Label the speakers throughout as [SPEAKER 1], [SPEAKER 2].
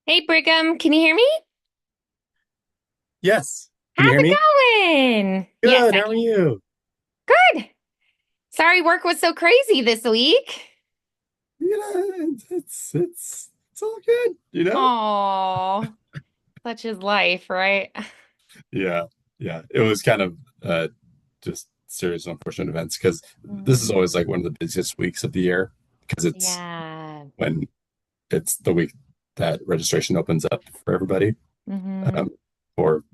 [SPEAKER 1] Hey Brigham, can you hear me?
[SPEAKER 2] Yes. Can you
[SPEAKER 1] How's
[SPEAKER 2] hear
[SPEAKER 1] it
[SPEAKER 2] me?
[SPEAKER 1] going? Yes,
[SPEAKER 2] Good.
[SPEAKER 1] I
[SPEAKER 2] How are
[SPEAKER 1] can.
[SPEAKER 2] you?
[SPEAKER 1] Good. Sorry work was so crazy this week.
[SPEAKER 2] It's all good, you know?
[SPEAKER 1] Oh, such is life, right?
[SPEAKER 2] Yeah. Yeah. It was kind of just serious unfortunate events because this is
[SPEAKER 1] Mm,
[SPEAKER 2] always like one of the busiest weeks of the year because it's
[SPEAKER 1] yeah.
[SPEAKER 2] when it's the week that registration opens up for everybody
[SPEAKER 1] Hmm.
[SPEAKER 2] um, for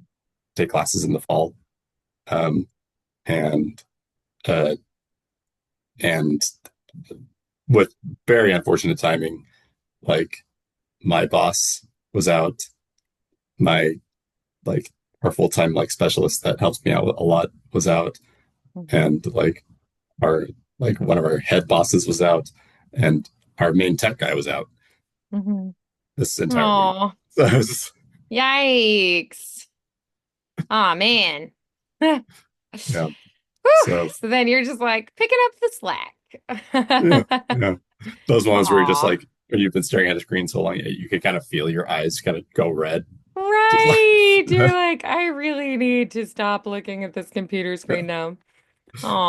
[SPEAKER 2] take classes in the fall. Um, and uh, and with very unfortunate timing, like my boss was out, my like our full-time like specialist that helps me out a lot was out, and like our like one of our head bosses was out, and our main tech guy was out
[SPEAKER 1] Hmm.
[SPEAKER 2] this entire week.
[SPEAKER 1] Oh,
[SPEAKER 2] So it was just,
[SPEAKER 1] yikes. Oh man. Whew.
[SPEAKER 2] yeah. So
[SPEAKER 1] So then you're just like picking up the
[SPEAKER 2] yeah,
[SPEAKER 1] slack.
[SPEAKER 2] yeah. Those ones where you're just
[SPEAKER 1] Aw.
[SPEAKER 2] like when you've been staring at a screen so long, you can kind of feel your eyes kind of go red. Just like
[SPEAKER 1] Right. You're like, I really need to stop looking at this computer
[SPEAKER 2] yeah,
[SPEAKER 1] screen now.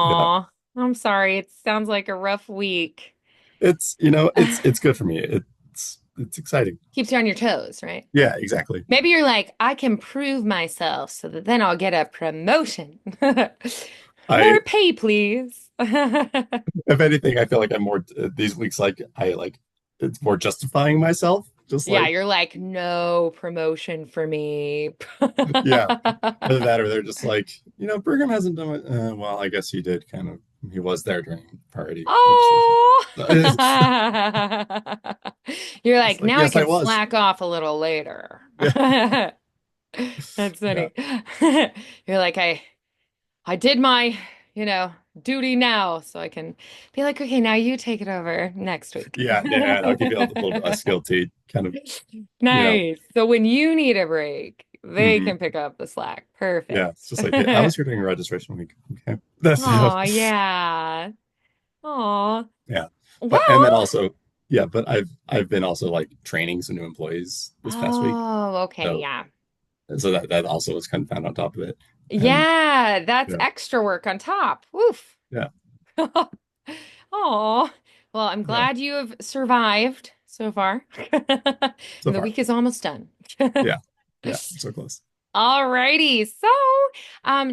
[SPEAKER 2] yeah.
[SPEAKER 1] Aw, I'm sorry. It sounds like a rough week.
[SPEAKER 2] It's it's good for me. It's exciting.
[SPEAKER 1] Keeps you on your toes, right?
[SPEAKER 2] Yeah, exactly.
[SPEAKER 1] Maybe you're like, I can prove myself so that then I'll get a promotion.
[SPEAKER 2] I
[SPEAKER 1] More pay, please.
[SPEAKER 2] If anything, I feel like I'm more these weeks like I like it's more justifying myself. Just
[SPEAKER 1] Yeah,
[SPEAKER 2] like
[SPEAKER 1] you're like, no promotion for me.
[SPEAKER 2] yeah, either that or they're just like Brigham hasn't done it. Well, I guess he did kind of. He was there during party registration.
[SPEAKER 1] Oh,
[SPEAKER 2] So it's
[SPEAKER 1] you're
[SPEAKER 2] just
[SPEAKER 1] like,
[SPEAKER 2] like
[SPEAKER 1] now I
[SPEAKER 2] yes, I
[SPEAKER 1] can
[SPEAKER 2] was.
[SPEAKER 1] slack off a little later.
[SPEAKER 2] Yeah,
[SPEAKER 1] That's
[SPEAKER 2] yeah,
[SPEAKER 1] funny. You're like, I did my, you know, duty now, so I can be like, okay, now you take it over next week.
[SPEAKER 2] yeah, yeah. I'll give you a little bit less guilty, kind of. You know,
[SPEAKER 1] Nice. So when you need a break, they
[SPEAKER 2] hmm
[SPEAKER 1] can pick up the slack.
[SPEAKER 2] Yeah.
[SPEAKER 1] Perfect.
[SPEAKER 2] It's just like hey, I was here during registration week. Okay, that's
[SPEAKER 1] Oh, yeah. Oh,
[SPEAKER 2] yeah. But and then
[SPEAKER 1] well.
[SPEAKER 2] also yeah, but I've been also like training some new employees this past week.
[SPEAKER 1] Oh, okay,
[SPEAKER 2] So
[SPEAKER 1] yeah.
[SPEAKER 2] so that also was kind of found on top of it. And
[SPEAKER 1] Yeah, that's
[SPEAKER 2] yeah,
[SPEAKER 1] extra work on top. Woof.
[SPEAKER 2] yeah,
[SPEAKER 1] Oh, well, I'm
[SPEAKER 2] yeah.
[SPEAKER 1] glad you have survived so far.
[SPEAKER 2] So
[SPEAKER 1] And the
[SPEAKER 2] far,
[SPEAKER 1] week is almost done.
[SPEAKER 2] yeah, yeah. So close.
[SPEAKER 1] Alrighty. So,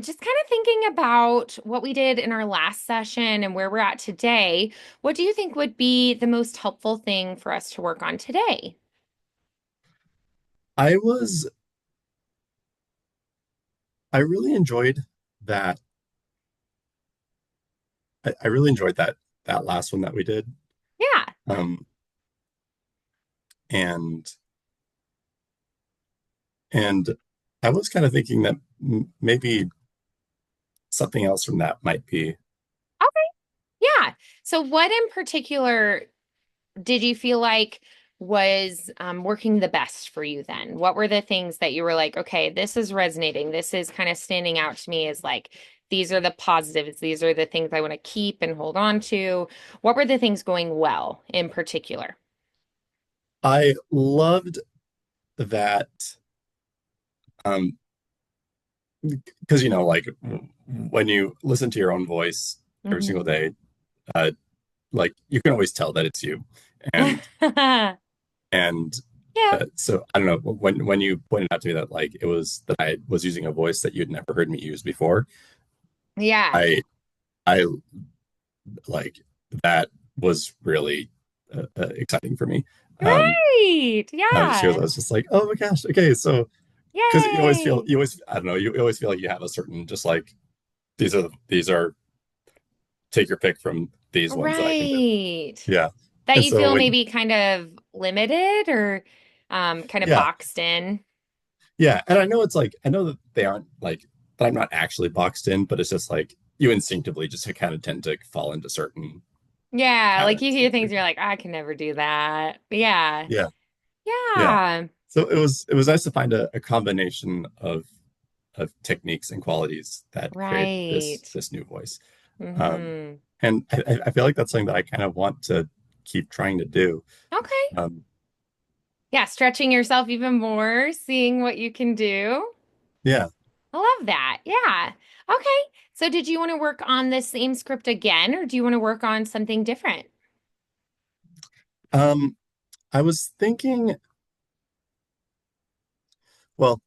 [SPEAKER 1] just kind of thinking about what we did in our last session and where we're at today, what do you think would be the most helpful thing for us to work on today?
[SPEAKER 2] I was I really enjoyed that. I really enjoyed that last one that we did.
[SPEAKER 1] Yeah.
[SPEAKER 2] Um, and and I was kind of thinking that maybe something else from that might be.
[SPEAKER 1] Okay. Yeah. So, what in particular did you feel like was working the best for you then? What were the things that you were like, okay, this is resonating. This is kind of standing out to me as like, these are the positives. These are the things I want to keep and hold on to. What were the things going well in particular?
[SPEAKER 2] I loved that um, because like when you listen to your own voice every single
[SPEAKER 1] Hmm.
[SPEAKER 2] day, uh, like you can always tell that it's you, and And
[SPEAKER 1] Yeah.
[SPEAKER 2] so I don't know when you pointed out to me that like it was that I was using a voice that you'd never heard me use before.
[SPEAKER 1] Yeah.
[SPEAKER 2] I I like that was really exciting for me. Um,
[SPEAKER 1] Right.
[SPEAKER 2] because
[SPEAKER 1] Yeah.
[SPEAKER 2] I was just like, oh my gosh, okay, so because
[SPEAKER 1] Yay.
[SPEAKER 2] you always I don't know you always feel like you have a certain just like these are take your pick from these ones that I can do.
[SPEAKER 1] Right.
[SPEAKER 2] Yeah,
[SPEAKER 1] That
[SPEAKER 2] and
[SPEAKER 1] you
[SPEAKER 2] so
[SPEAKER 1] feel
[SPEAKER 2] when
[SPEAKER 1] maybe kind of limited or kind of
[SPEAKER 2] yeah
[SPEAKER 1] boxed in.
[SPEAKER 2] Yeah, and I know it's like I know that they aren't like that I'm not actually boxed in, but it's just like you instinctively just kind of tend to fall into certain
[SPEAKER 1] Yeah, like you
[SPEAKER 2] patterns.
[SPEAKER 1] hear things, you're like, I can never do that. Yeah.
[SPEAKER 2] Yeah, yeah.
[SPEAKER 1] Yeah.
[SPEAKER 2] So it was nice to find a combination of techniques and qualities that create
[SPEAKER 1] Right.
[SPEAKER 2] this new voice.
[SPEAKER 1] Hmm.
[SPEAKER 2] And I feel like that's something that I kind of want to keep trying to do.
[SPEAKER 1] Okay.
[SPEAKER 2] Um,
[SPEAKER 1] Yeah, stretching yourself even more, seeing what you can do.
[SPEAKER 2] Yeah.
[SPEAKER 1] I love that. Yeah. Okay. So did you want to work on the same script again, or do you want to work on something different?
[SPEAKER 2] Um, I was thinking, well,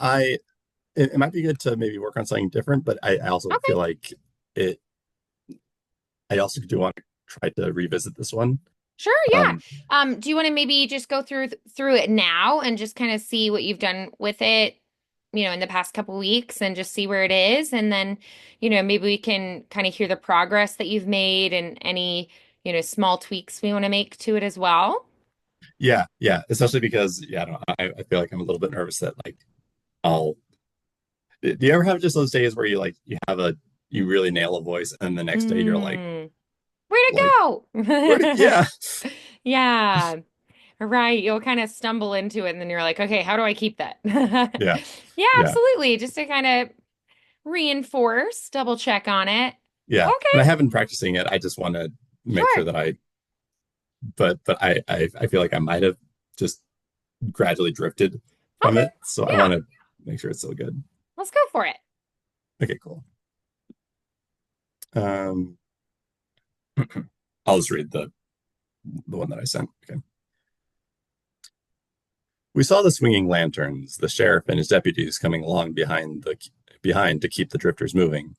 [SPEAKER 2] I, it might be good to maybe work on something different, but I also
[SPEAKER 1] Okay.
[SPEAKER 2] feel like it, I also do want to try to revisit this one.
[SPEAKER 1] Sure, yeah.
[SPEAKER 2] Um,
[SPEAKER 1] Do you want to maybe just go through it now and just kind of see what you've done with it, in the past couple weeks and just see where it is, and then, maybe we can kind of hear the progress that you've made and any, small tweaks we want to make to it as well.
[SPEAKER 2] yeah, yeah, especially because, yeah, I don't know, I feel like I'm a little bit nervous that like I'll, do you ever have just those days where you like, you really nail a voice and the next day you're
[SPEAKER 1] Mm. Where to
[SPEAKER 2] like, where did,
[SPEAKER 1] go?
[SPEAKER 2] yeah,
[SPEAKER 1] Yeah, right. You'll kind of stumble into it and then you're like, okay, how do I keep that?
[SPEAKER 2] yeah,
[SPEAKER 1] Yeah,
[SPEAKER 2] yeah.
[SPEAKER 1] absolutely. Just to kind of reinforce, double check on it.
[SPEAKER 2] Yeah, and I
[SPEAKER 1] Okay,
[SPEAKER 2] have been practicing it. I just want to make sure
[SPEAKER 1] sure.
[SPEAKER 2] that I feel like I might have just gradually drifted from
[SPEAKER 1] Okay,
[SPEAKER 2] it. So I
[SPEAKER 1] yeah,
[SPEAKER 2] want to make sure it's still good.
[SPEAKER 1] let's go for it.
[SPEAKER 2] Okay, cool. Um, I'll just read the one that I sent. Okay. We saw the swinging lanterns, the sheriff and his deputies coming along behind to keep the drifters moving.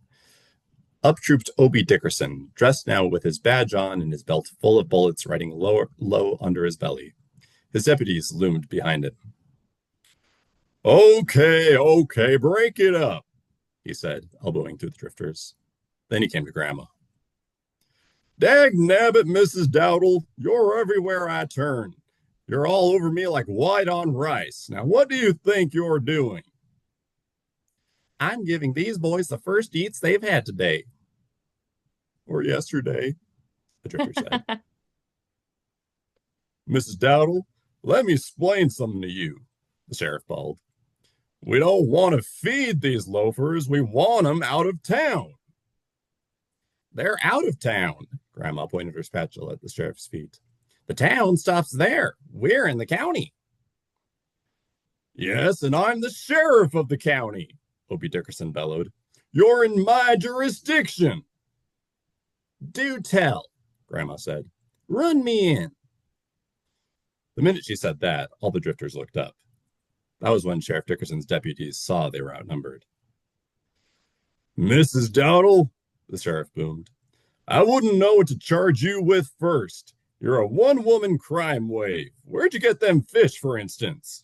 [SPEAKER 2] Up trooped Obie Dickerson, dressed now with his badge on and his belt full of bullets riding low under his belly. His deputies loomed behind him. Okay, okay, break it up, he said, elbowing through the drifters. Then he came to Grandma. Dag nabbit, Mrs. Dowdle, you're everywhere I turn. You're all over me like white on rice. Now, what do you think you're doing? I'm giving these boys the first eats they've had today. Or yesterday, the drifter said. Mrs. Dowdle, let me explain something to you, the sheriff bawled. We don't want to feed these loafers. We want them out of town. They're out of town. Grandma pointed her spatula at the sheriff's feet. The town stops there. We're in the county. Yes, and I'm the sheriff of the county, Obie Dickerson bellowed. You're in my jurisdiction. Do tell, Grandma said. Run me in. The minute she said that, all the drifters looked up. That was when Sheriff Dickerson's deputies saw they were outnumbered. Mrs. Dowdle, the sheriff boomed, I wouldn't know what to charge you with first. You're a one-woman crime wave. Where'd you get them fish, for instance?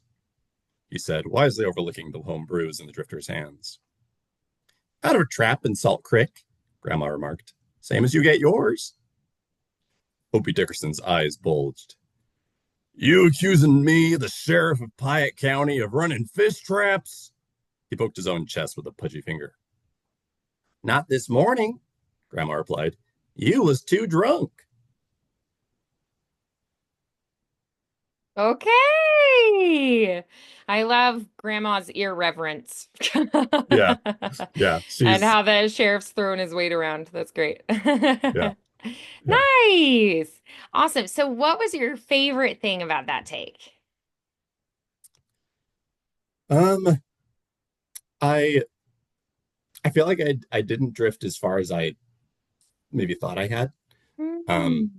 [SPEAKER 2] He said, wisely overlooking the home brews in the drifter's hands. Out of a trap in Salt Creek, Grandma remarked. Same as you get yours. Opie Dickerson's eyes bulged. You accusing me, the sheriff of Piatt County, of running fish traps? He poked his own chest with a pudgy finger. Not this morning, Grandma replied. You was too drunk.
[SPEAKER 1] Okay. I love Grandma's irreverence
[SPEAKER 2] Yeah, yeah,
[SPEAKER 1] and
[SPEAKER 2] she's,
[SPEAKER 1] how the sheriff's throwing his weight around. That's great.
[SPEAKER 2] yeah, yeah.
[SPEAKER 1] Nice. Awesome. So, what was your favorite thing about that take?
[SPEAKER 2] Um, I I feel like I didn't drift as far as I maybe thought I had,
[SPEAKER 1] Hmm.
[SPEAKER 2] um,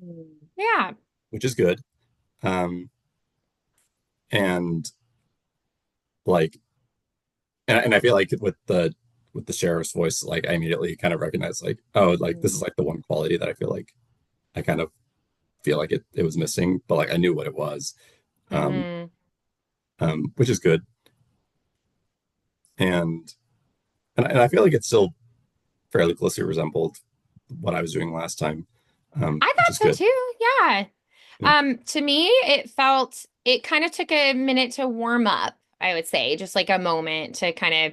[SPEAKER 1] Yeah.
[SPEAKER 2] which is good. Um, and like, and I feel like with the sheriff's voice, like I immediately kind of recognize like, oh, like this is like the one quality that I feel like I kind of feel like it was missing, but like I knew what it was, um,
[SPEAKER 1] Hmm.
[SPEAKER 2] which is good. And and I feel like it still fairly closely resembled what I was doing last time,
[SPEAKER 1] I
[SPEAKER 2] which
[SPEAKER 1] thought
[SPEAKER 2] is
[SPEAKER 1] so
[SPEAKER 2] good.
[SPEAKER 1] too. Yeah.
[SPEAKER 2] Yeah,
[SPEAKER 1] To me, it kind of took a minute to warm up, I would say, just like a moment to kind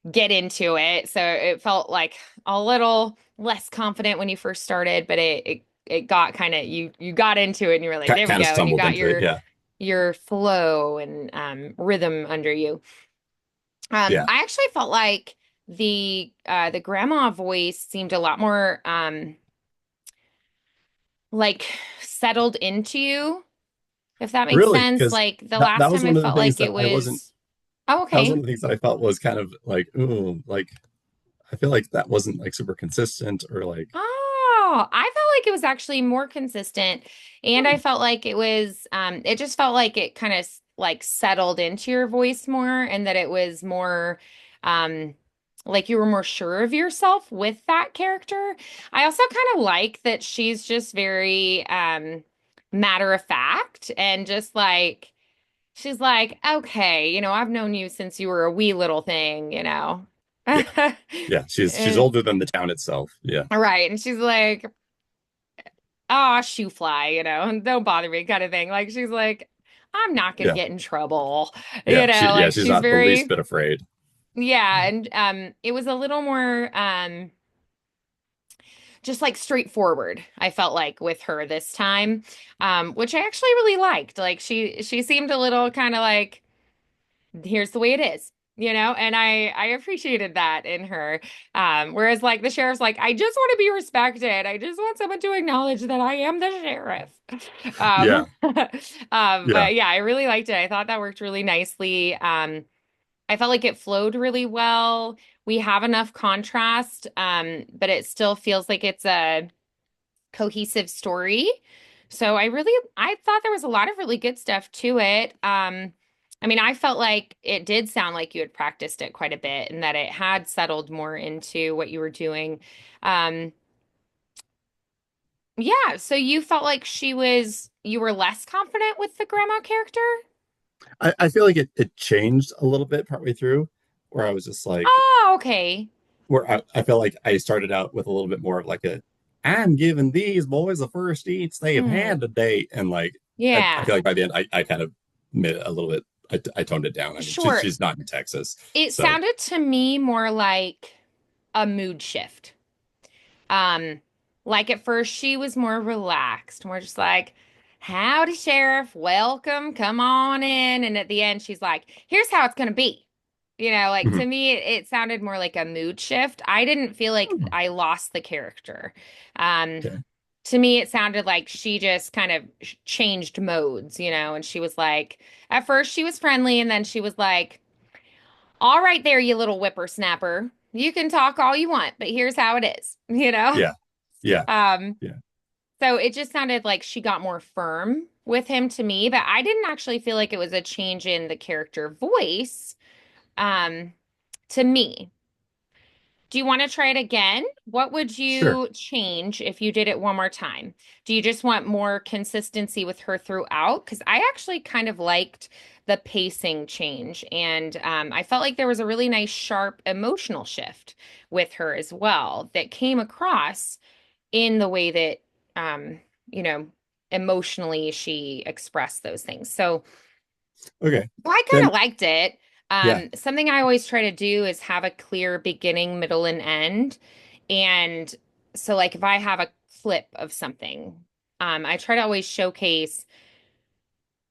[SPEAKER 1] of get into it. So it felt like a little less confident when you first started, but it got kind of you got into it and you were like, there we
[SPEAKER 2] kind of
[SPEAKER 1] go, and you
[SPEAKER 2] stumbled
[SPEAKER 1] got
[SPEAKER 2] into it. Yeah,
[SPEAKER 1] your flow and rhythm under you.
[SPEAKER 2] yeah,
[SPEAKER 1] I actually felt like the grandma voice seemed a lot more like settled into you if that makes
[SPEAKER 2] Really,
[SPEAKER 1] sense.
[SPEAKER 2] because
[SPEAKER 1] Like the
[SPEAKER 2] that
[SPEAKER 1] last
[SPEAKER 2] was
[SPEAKER 1] time I
[SPEAKER 2] one of the
[SPEAKER 1] felt
[SPEAKER 2] things
[SPEAKER 1] like
[SPEAKER 2] that
[SPEAKER 1] it
[SPEAKER 2] I wasn't.
[SPEAKER 1] was, oh,
[SPEAKER 2] That was one
[SPEAKER 1] okay.
[SPEAKER 2] of the things that I felt was kind of like, ooh, like I feel like that wasn't like super consistent or like,
[SPEAKER 1] Oh, I felt like it was actually more consistent. And I
[SPEAKER 2] oh,
[SPEAKER 1] felt like it just felt like it kind of like settled into your voice more and that it was more, um, like you were more sure of yourself with that character. I also kind of like that she's just very, matter of fact and just like, she's like, okay, I've known you since you were a wee little thing.
[SPEAKER 2] yeah, yeah. She's
[SPEAKER 1] And
[SPEAKER 2] older than the town itself. Yeah,
[SPEAKER 1] right. And she's like, oh, shoe fly, don't bother me kind of thing. Like she's like, I'm not gonna
[SPEAKER 2] yeah,
[SPEAKER 1] get in trouble.
[SPEAKER 2] yeah.
[SPEAKER 1] Like
[SPEAKER 2] She's
[SPEAKER 1] she's
[SPEAKER 2] not the least
[SPEAKER 1] very,
[SPEAKER 2] bit afraid.
[SPEAKER 1] yeah, and it was a little more just like straightforward, I felt like with her this time. Which I actually really liked. Like she seemed a little kind of like here's the way it is. And I appreciated that in her. Whereas like the sheriff's like, I just want to be respected. I just want someone to acknowledge that I am the sheriff.
[SPEAKER 2] Yeah, yeah.
[SPEAKER 1] But yeah, I really liked it. I thought that worked really nicely. I felt like it flowed really well. We have enough contrast, but it still feels like it's a cohesive story. So I thought there was a lot of really good stuff to it. I mean, I felt like it did sound like you had practiced it quite a bit and that it had settled more into what you were doing. Um, yeah, so you felt like you were less confident with the grandma character?
[SPEAKER 2] I feel like it changed a little bit partway through, where I was just like,
[SPEAKER 1] Oh, okay.
[SPEAKER 2] where I felt like I started out with a little bit more of like a, I'm giving these boys the first eats they've
[SPEAKER 1] Mm,
[SPEAKER 2] had today, and like I
[SPEAKER 1] yeah,
[SPEAKER 2] feel like by the end I kind of made it a little bit. I toned it down. I mean,
[SPEAKER 1] sure.
[SPEAKER 2] she's not in Texas,
[SPEAKER 1] It
[SPEAKER 2] so
[SPEAKER 1] sounded to me more like a mood shift. Um, like at first she was more relaxed, more just like, howdy, sheriff, welcome, come on in. And at the end, she's like, here's how it's gonna be. Like to
[SPEAKER 2] mhm.
[SPEAKER 1] me, it sounded more like a mood shift. I didn't feel like I lost the character. Um,
[SPEAKER 2] Okay.
[SPEAKER 1] to me, it sounded like she just kind of changed modes, and she was like, at first she was friendly, and then she was like, all right there, you little whippersnapper. You can talk all you want, but here's how it is.
[SPEAKER 2] Yeah, yeah,
[SPEAKER 1] Um,
[SPEAKER 2] yeah.
[SPEAKER 1] so it just sounded like she got more firm with him to me, but I didn't actually feel like it was a change in the character voice, um, to me. Do you want to try it again? What would
[SPEAKER 2] Sure.
[SPEAKER 1] you change if you did it one more time? Do you just want more consistency with her throughout? Because I actually kind of liked the pacing change, and I felt like there was a really nice, sharp emotional shift with her as well that came across in the way that, um, you know, emotionally she expressed those things. So
[SPEAKER 2] Okay.
[SPEAKER 1] I kind
[SPEAKER 2] Then
[SPEAKER 1] of liked it.
[SPEAKER 2] yeah.
[SPEAKER 1] Something I always try to do is have a clear beginning, middle, and end. And so, like, if I have a clip of something, I try to always showcase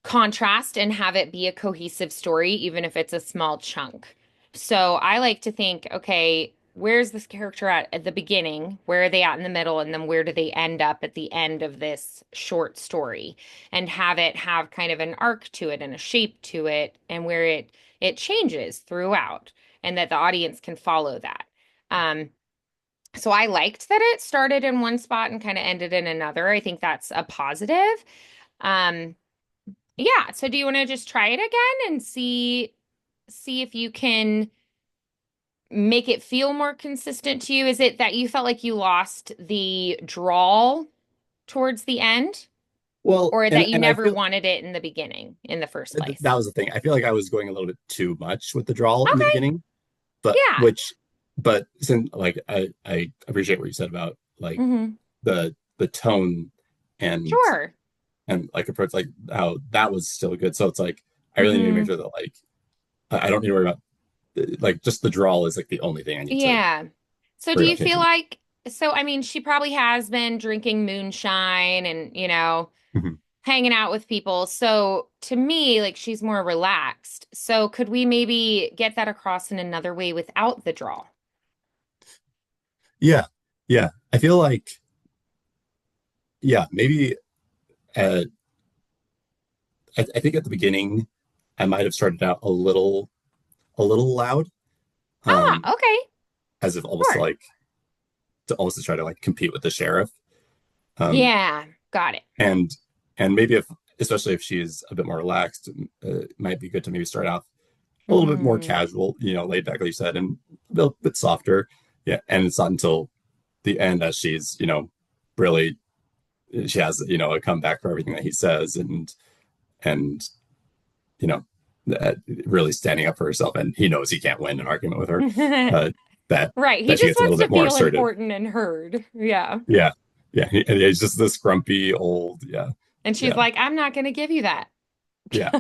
[SPEAKER 1] contrast and have it be a cohesive story, even if it's a small chunk. So I like to think, okay, where's this character at the beginning? Where are they at in the middle? And then where do they end up at the end of this short story? And have it have kind of an arc to it and a shape to it, and where it changes throughout, and that the audience can follow that. Um, so I liked that it started in one spot and kind of ended in another. I think that's a positive. Um, yeah. So do you want to just try it again and see if you can make it feel more consistent to you? Is it that you felt like you lost the drawl towards the end,
[SPEAKER 2] Well,
[SPEAKER 1] or that you
[SPEAKER 2] and I
[SPEAKER 1] never
[SPEAKER 2] feel
[SPEAKER 1] wanted it in the beginning in the first place?
[SPEAKER 2] that was the thing. I feel like I was going a little bit too much with the drawl in the
[SPEAKER 1] Okay.
[SPEAKER 2] beginning, but
[SPEAKER 1] Yeah.
[SPEAKER 2] which, but since like I appreciate what you said about like
[SPEAKER 1] Hmm.
[SPEAKER 2] the tone and
[SPEAKER 1] Sure.
[SPEAKER 2] like approach, like how that was still good. So it's like I really need to make
[SPEAKER 1] Hmm.
[SPEAKER 2] sure that like I don't need to worry about like just the drawl is like the only thing I need to
[SPEAKER 1] Yeah. So do
[SPEAKER 2] worry
[SPEAKER 1] you
[SPEAKER 2] about
[SPEAKER 1] feel
[SPEAKER 2] changing.
[SPEAKER 1] like I mean, she probably has been drinking moonshine and,
[SPEAKER 2] Mhm.
[SPEAKER 1] hanging out with people. So to me, like she's more relaxed. So could we maybe get that across in another way without the draw?
[SPEAKER 2] Yeah, yeah. I feel like yeah, maybe uh I think at the beginning I might have started out a little loud, um,
[SPEAKER 1] Ah, okay.
[SPEAKER 2] as if almost
[SPEAKER 1] Sure.
[SPEAKER 2] to try to like compete with the sheriff. Um,
[SPEAKER 1] Yeah, got it.
[SPEAKER 2] and and maybe if especially if she's a bit more relaxed, it might be good to maybe start out a little bit more
[SPEAKER 1] Hmm.
[SPEAKER 2] casual, laid back, like you said, and a bit softer. Yeah, and it's not until the end that she's really she has a comeback for everything that he says, and you know really standing up for herself, and he knows he can't win an argument with her. Uh, that
[SPEAKER 1] Right. He
[SPEAKER 2] that she
[SPEAKER 1] just
[SPEAKER 2] gets a little
[SPEAKER 1] wants to
[SPEAKER 2] bit more
[SPEAKER 1] feel
[SPEAKER 2] assertive.
[SPEAKER 1] important and heard. Yeah.
[SPEAKER 2] Yeah, yeah, and he's just this grumpy old. Yeah,
[SPEAKER 1] And she's
[SPEAKER 2] yeah,
[SPEAKER 1] like, I'm not going to give you that.
[SPEAKER 2] yeah.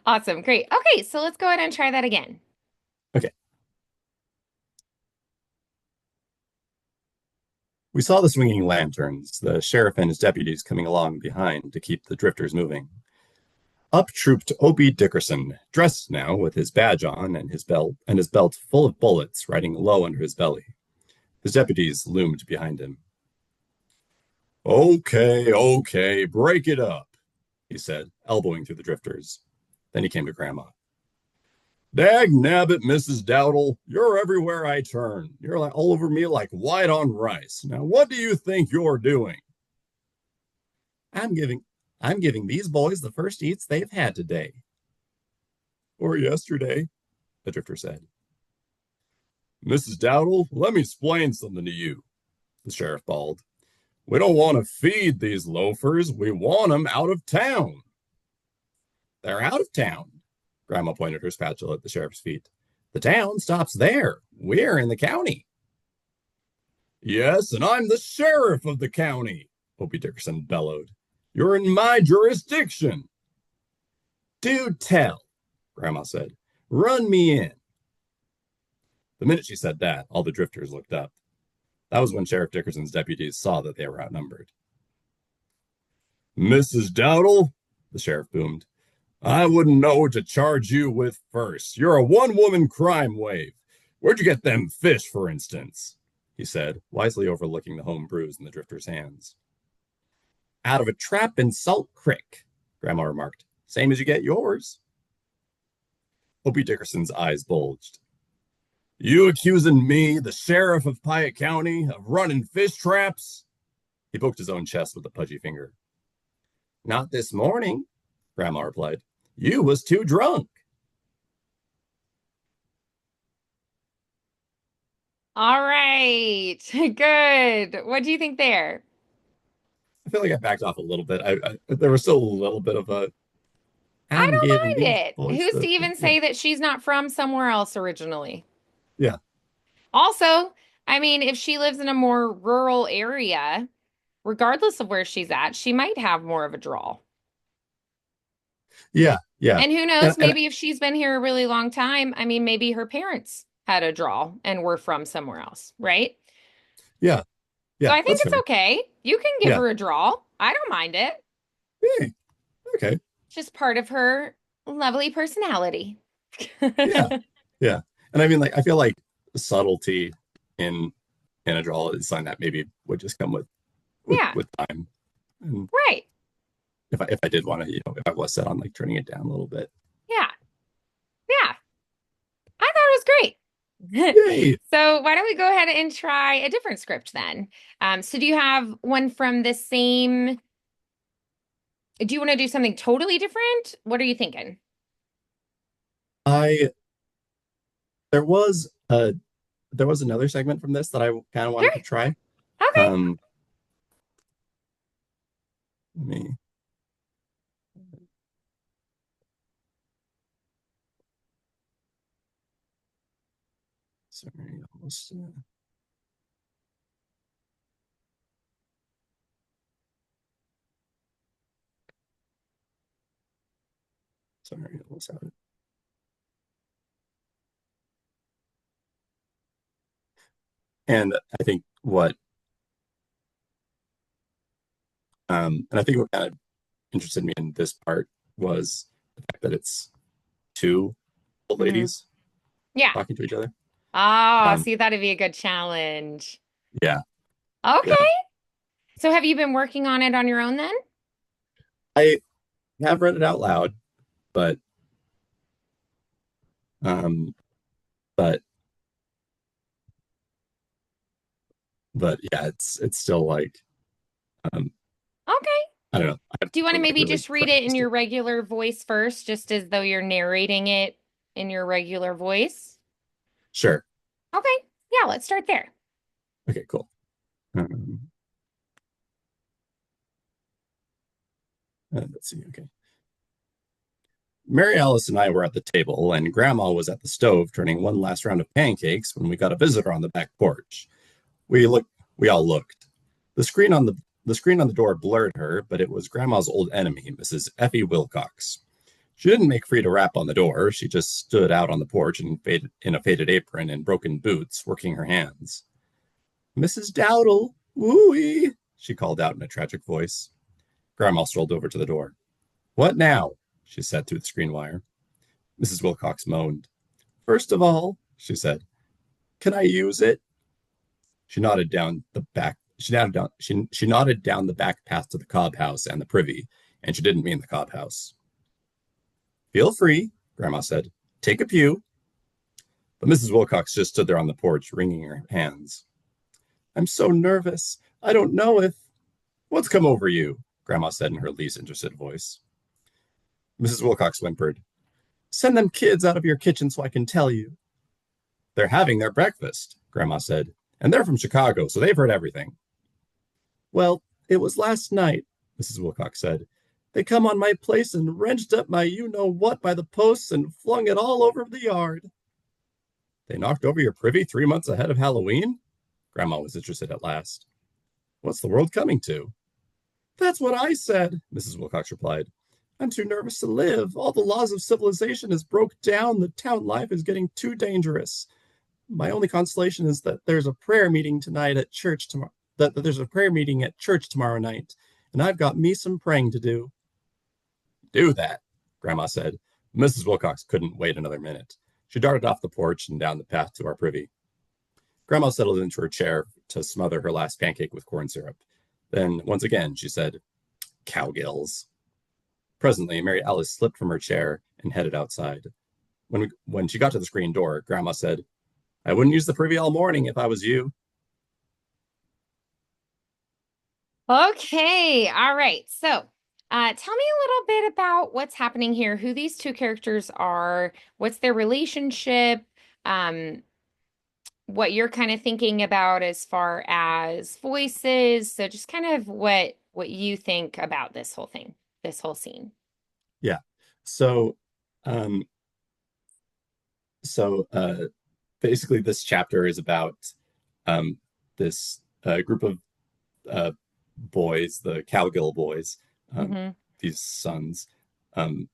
[SPEAKER 1] Awesome. Great. Okay, so let's go ahead and try that again.
[SPEAKER 2] Okay. We saw the swinging lanterns, the sheriff and his deputies coming along behind to keep the drifters moving. Up trooped Obie Dickerson, dressed now with his badge on and his belt full of bullets riding low under his belly. His deputies loomed behind him. Okay, okay, break it up, he said, elbowing through the drifters. Then he came to Grandma. Dag nabbit, Mrs. Dowdle, you're everywhere I turn. You're like all over me like white on rice. Now, what do you think you're doing? I'm giving I'm giving these boys the first eats they've had today. Or yesterday, the drifter said. Mrs. Dowdle, let me explain something to you, the sheriff bawled. We don't want to feed these loafers. We want them out of town. They're out of town. Grandma pointed her spatula at the sheriff's feet. The town stops there. We're in the county. Yes, and I'm the sheriff of the county, Opie Dickerson bellowed. You're in my jurisdiction. Do tell, Grandma said. Run me in. The minute she said that, all the drifters looked up. That was when Sheriff Dickerson's deputies saw that they were outnumbered. Mrs. Dowdle, the sheriff boomed, I wouldn't know what to charge you with first. You're a one-woman crime wave. Where'd you get them fish, for instance? He said, wisely overlooking the home brews in the drifter's hands. Out of a trap in Salt Creek, Grandma remarked. Same as you get yours. Opie Dickerson's eyes bulged. You accusing me, the sheriff of Piatt County, of running fish traps? He poked his own chest with a pudgy finger. Not this morning, Grandma replied. You was too drunk.
[SPEAKER 1] All right. Good. What do you think there?
[SPEAKER 2] I feel like I backed off a little bit. There was still a little bit of a
[SPEAKER 1] I
[SPEAKER 2] I'm giving
[SPEAKER 1] don't
[SPEAKER 2] these
[SPEAKER 1] mind it.
[SPEAKER 2] boys
[SPEAKER 1] Who's to
[SPEAKER 2] the
[SPEAKER 1] even
[SPEAKER 2] yeah,
[SPEAKER 1] say that she's not from somewhere else originally?
[SPEAKER 2] yeah,
[SPEAKER 1] Also, I mean, if she lives in a more rural area, regardless of where she's at, she might have more of a draw.
[SPEAKER 2] yeah, yeah,
[SPEAKER 1] And who
[SPEAKER 2] and
[SPEAKER 1] knows,
[SPEAKER 2] and
[SPEAKER 1] maybe if she's been here a really long time, I mean, maybe her parents had a draw and were from somewhere else, right?
[SPEAKER 2] yeah,
[SPEAKER 1] So
[SPEAKER 2] yeah.
[SPEAKER 1] I think
[SPEAKER 2] That's
[SPEAKER 1] it's
[SPEAKER 2] fair.
[SPEAKER 1] okay. You can give
[SPEAKER 2] Yeah,
[SPEAKER 1] her a draw. I don't mind it.
[SPEAKER 2] hey, okay,
[SPEAKER 1] It's just part of her lovely personality.
[SPEAKER 2] yeah, yeah. And I mean, like, I feel like subtlety in a draw is something that maybe would just come with
[SPEAKER 1] Yeah,
[SPEAKER 2] time. And
[SPEAKER 1] right.
[SPEAKER 2] if I did want to, if I was set on like turning it down a little bit.
[SPEAKER 1] Yeah, yeah. I thought it was great.
[SPEAKER 2] Yay!
[SPEAKER 1] So why don't we go ahead and try a different script then? So do you have one from the same? Do you want to do something totally different? What are you thinking?
[SPEAKER 2] I there was a there was another segment from this that I kind of wanted to
[SPEAKER 1] Sure.
[SPEAKER 2] try.
[SPEAKER 1] Okay.
[SPEAKER 2] Um, let me sorry, almost have it. And I think and I think what kind of interested me in this part was the fact that it's two old
[SPEAKER 1] Hmm.
[SPEAKER 2] ladies
[SPEAKER 1] Yeah.
[SPEAKER 2] talking to each other.
[SPEAKER 1] Oh,
[SPEAKER 2] Um,
[SPEAKER 1] see, that'd be a good challenge.
[SPEAKER 2] yeah,
[SPEAKER 1] Okay.
[SPEAKER 2] yeah.
[SPEAKER 1] So have you been working on it on your own then?
[SPEAKER 2] I have read it out loud, but um, but yeah, it's still like um,
[SPEAKER 1] Okay.
[SPEAKER 2] I don't know. I
[SPEAKER 1] Do you want to
[SPEAKER 2] haven't like
[SPEAKER 1] maybe
[SPEAKER 2] really
[SPEAKER 1] just read it in
[SPEAKER 2] practiced
[SPEAKER 1] your
[SPEAKER 2] it.
[SPEAKER 1] regular voice first, just as though you're narrating it in your regular voice?
[SPEAKER 2] Sure.
[SPEAKER 1] Okay. Yeah, let's start there.
[SPEAKER 2] Okay, cool. Um, let's see. Okay. Mary Alice and I were at the table, and Grandma was at the stove turning one last round of pancakes when we got a visitor on the back porch. We looked. We all looked. The screen on the screen on the door blurred her, but it was Grandma's old enemy, Mrs. Effie Wilcox. She didn't make free to rap on the door. She just stood out on the porch in a faded apron and broken boots, working her hands. Mrs. Dowdle, wooey, she called out in a tragic voice. Grandma strolled over to the door. What now? She said through the screen wire. Mrs. Wilcox moaned. First of all, she said, can I use it? She nodded down the back. She nodded down the back path to the Cobb house and the privy, and she didn't mean the Cobb house. Feel free, Grandma said. Take a pew. But Mrs. Wilcox just stood there on the porch, wringing her hands. I'm so nervous. I don't know if. What's come over you? Grandma said in her least interested voice. Mrs. Wilcox whimpered. Send them kids out of your kitchen so I can tell you. They're having their breakfast, Grandma said. And they're from Chicago, so they've heard everything. Well, it was last night, Mrs. Wilcox said. They come on my place and wrenched up my you know what by the posts and flung it all over the yard. They knocked over your privy 3 months ahead of Halloween? Grandma was interested at last. What's the world coming to? That's what I said, Mrs. Wilcox replied. I'm too nervous to live. All the laws of civilization has broke down. The town life is getting too dangerous. My only consolation is that there's a prayer meeting tonight at church tomorrow. That there's a prayer meeting at church tomorrow night, and I've got me some praying to do. Do that, Grandma said. Mrs. Wilcox couldn't wait another minute. She darted off the porch and down the path to our privy. Grandma settled into her chair to smother her last pancake with corn syrup. Then, once again, she said, Cowgills. Presently, Mary Alice slipped from her chair and headed outside. When she got to the screen door, Grandma said, I wouldn't use the privy all morning if I was you.
[SPEAKER 1] Okay. All right. So, tell me a little bit about what's happening here, who these two characters are, what's their relationship, um, what you're kind of thinking about as far as voices. So just kind of what you think about this whole thing, this whole scene.
[SPEAKER 2] Yeah. So, um, so basically, this chapter is about this group of uh, boys, the Cowgill boys, um,
[SPEAKER 1] Hmm.
[SPEAKER 2] these sons um,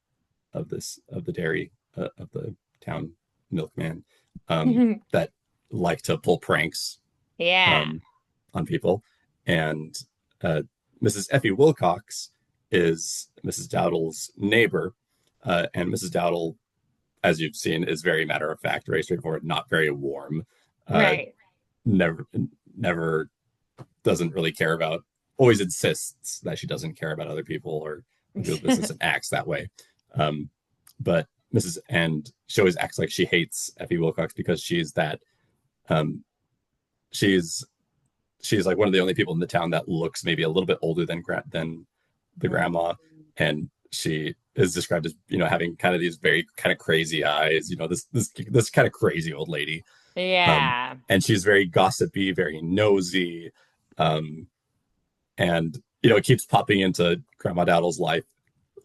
[SPEAKER 2] of the dairy of the town milkman that like to pull pranks
[SPEAKER 1] Yeah.
[SPEAKER 2] um, on people, and uh, Mrs. Effie Wilcox is Mrs. Dowdle's neighbor, and Mrs. Dowdle, as you've seen, is very matter of fact, very straightforward, not very warm. Uh,
[SPEAKER 1] Right.
[SPEAKER 2] never, never doesn't really care about. Always insists that she doesn't care about other people or people's business and acts that way. Um, but Mrs. and she always acts like she hates Effie Wilcox because she's that. Um, she's she's like one of the only people in the town that looks maybe a little bit older than the grandma, and she is described as having kind of these very kind of crazy eyes. This kind of crazy old lady,
[SPEAKER 1] Yeah.
[SPEAKER 2] and she's very gossipy, very nosy, um, and it keeps popping into Grandma Dowdle's life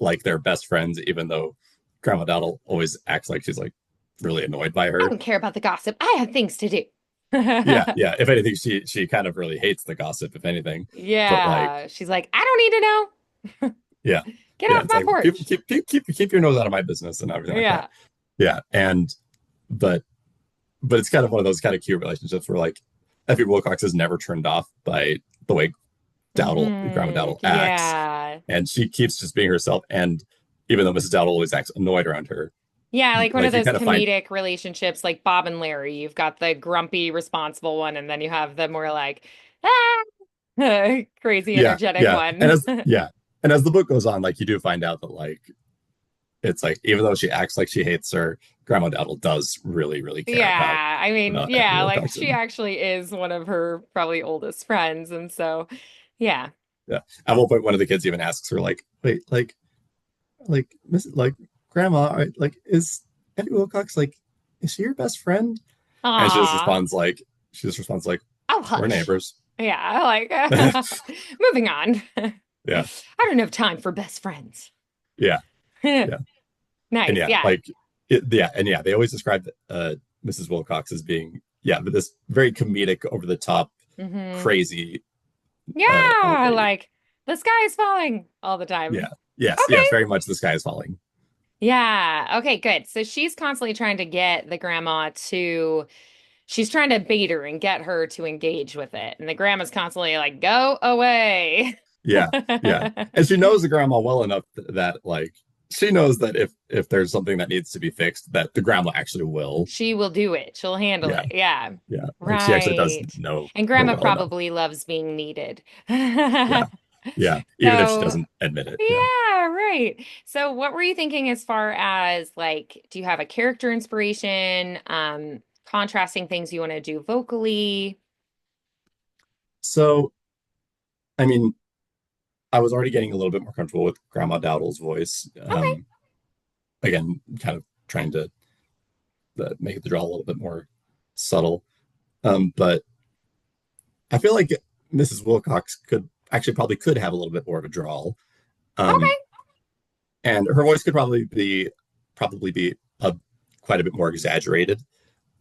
[SPEAKER 2] like they're best friends, even though Grandma Dowdle always acts like she's like really annoyed by
[SPEAKER 1] I
[SPEAKER 2] her.
[SPEAKER 1] don't care about the gossip. I have things to do.
[SPEAKER 2] Yeah, yeah. If anything, she kind of really hates the gossip, if anything. But like,
[SPEAKER 1] Yeah. She's like, I don't need to know.
[SPEAKER 2] yeah,
[SPEAKER 1] Get
[SPEAKER 2] yeah.
[SPEAKER 1] off
[SPEAKER 2] It's
[SPEAKER 1] my
[SPEAKER 2] like
[SPEAKER 1] porch.
[SPEAKER 2] keep your nose out of my business and everything like that.
[SPEAKER 1] Yeah.
[SPEAKER 2] Yeah, and but but it's kind of one of those kind of cute relationships where like Effie Wilcox is never turned off by the way Grandma Dowdle acts,
[SPEAKER 1] Yeah.
[SPEAKER 2] and she keeps just being herself. And even though Mrs. Dowdle always acts annoyed around her,
[SPEAKER 1] Yeah, like one of
[SPEAKER 2] like you
[SPEAKER 1] those
[SPEAKER 2] kind of find,
[SPEAKER 1] comedic relationships like Bob and Larry. You've got the grumpy, responsible one, and then you have the more like, ah, crazy,
[SPEAKER 2] yeah,
[SPEAKER 1] energetic
[SPEAKER 2] yeah, and
[SPEAKER 1] one.
[SPEAKER 2] as yeah. and as the book goes on, like you do find out that like it's like even though she acts like she hates her, Grandma Dowdle does really, really care
[SPEAKER 1] Yeah, I mean,
[SPEAKER 2] about Effie
[SPEAKER 1] yeah, like she
[SPEAKER 2] Wilcoxon.
[SPEAKER 1] actually is one of her probably oldest friends, and so yeah.
[SPEAKER 2] Yeah. At one point, one of the kids even asks her, like, "Wait, Miss, like, Grandma, like, is Effie Wilcox like, is she your best friend?" And
[SPEAKER 1] Aw.
[SPEAKER 2] she just responds like,
[SPEAKER 1] Oh,
[SPEAKER 2] "We're
[SPEAKER 1] hush.
[SPEAKER 2] neighbors."
[SPEAKER 1] Yeah, like moving on.
[SPEAKER 2] Yeah,
[SPEAKER 1] I don't have time for best friends.
[SPEAKER 2] yeah, yeah, and
[SPEAKER 1] Nice.
[SPEAKER 2] yeah,
[SPEAKER 1] Yeah.
[SPEAKER 2] like, and yeah, they always describe Mrs. Wilcox as being but this very comedic, over the top,
[SPEAKER 1] Hmm.
[SPEAKER 2] crazy old
[SPEAKER 1] Yeah,
[SPEAKER 2] lady.
[SPEAKER 1] like the sky is falling all the
[SPEAKER 2] Yeah,
[SPEAKER 1] time.
[SPEAKER 2] yes,
[SPEAKER 1] Okay.
[SPEAKER 2] yes, very much. The sky is falling.
[SPEAKER 1] Yeah. Okay, good. So she's constantly trying to get the grandma to, she's trying to bait her and get her to engage with it. And the grandma's constantly like, go away.
[SPEAKER 2] Yeah, yeah. And she knows the grandma well enough that like she knows that if there's something that needs to be fixed, that the grandma actually will.
[SPEAKER 1] She will do it. She'll handle
[SPEAKER 2] Yeah,
[SPEAKER 1] it. Yeah.
[SPEAKER 2] yeah. Like she actually does
[SPEAKER 1] Right. And
[SPEAKER 2] know
[SPEAKER 1] grandma
[SPEAKER 2] well enough.
[SPEAKER 1] probably loves being needed.
[SPEAKER 2] Yeah, yeah. Even if she
[SPEAKER 1] So,
[SPEAKER 2] doesn't admit it. Yeah.
[SPEAKER 1] yeah, right. So what were you thinking as far as like, do you have a character inspiration, contrasting things you want to do vocally?
[SPEAKER 2] So I mean, I was already getting a little bit more comfortable with Grandma Dowdle's voice.
[SPEAKER 1] Okay.
[SPEAKER 2] Again, kind of trying to make the draw a little bit more subtle. But I feel like Mrs. Wilcox could actually probably could have a little bit more of a drawl.
[SPEAKER 1] Okay.
[SPEAKER 2] Um, and her voice could probably be quite a bit more exaggerated,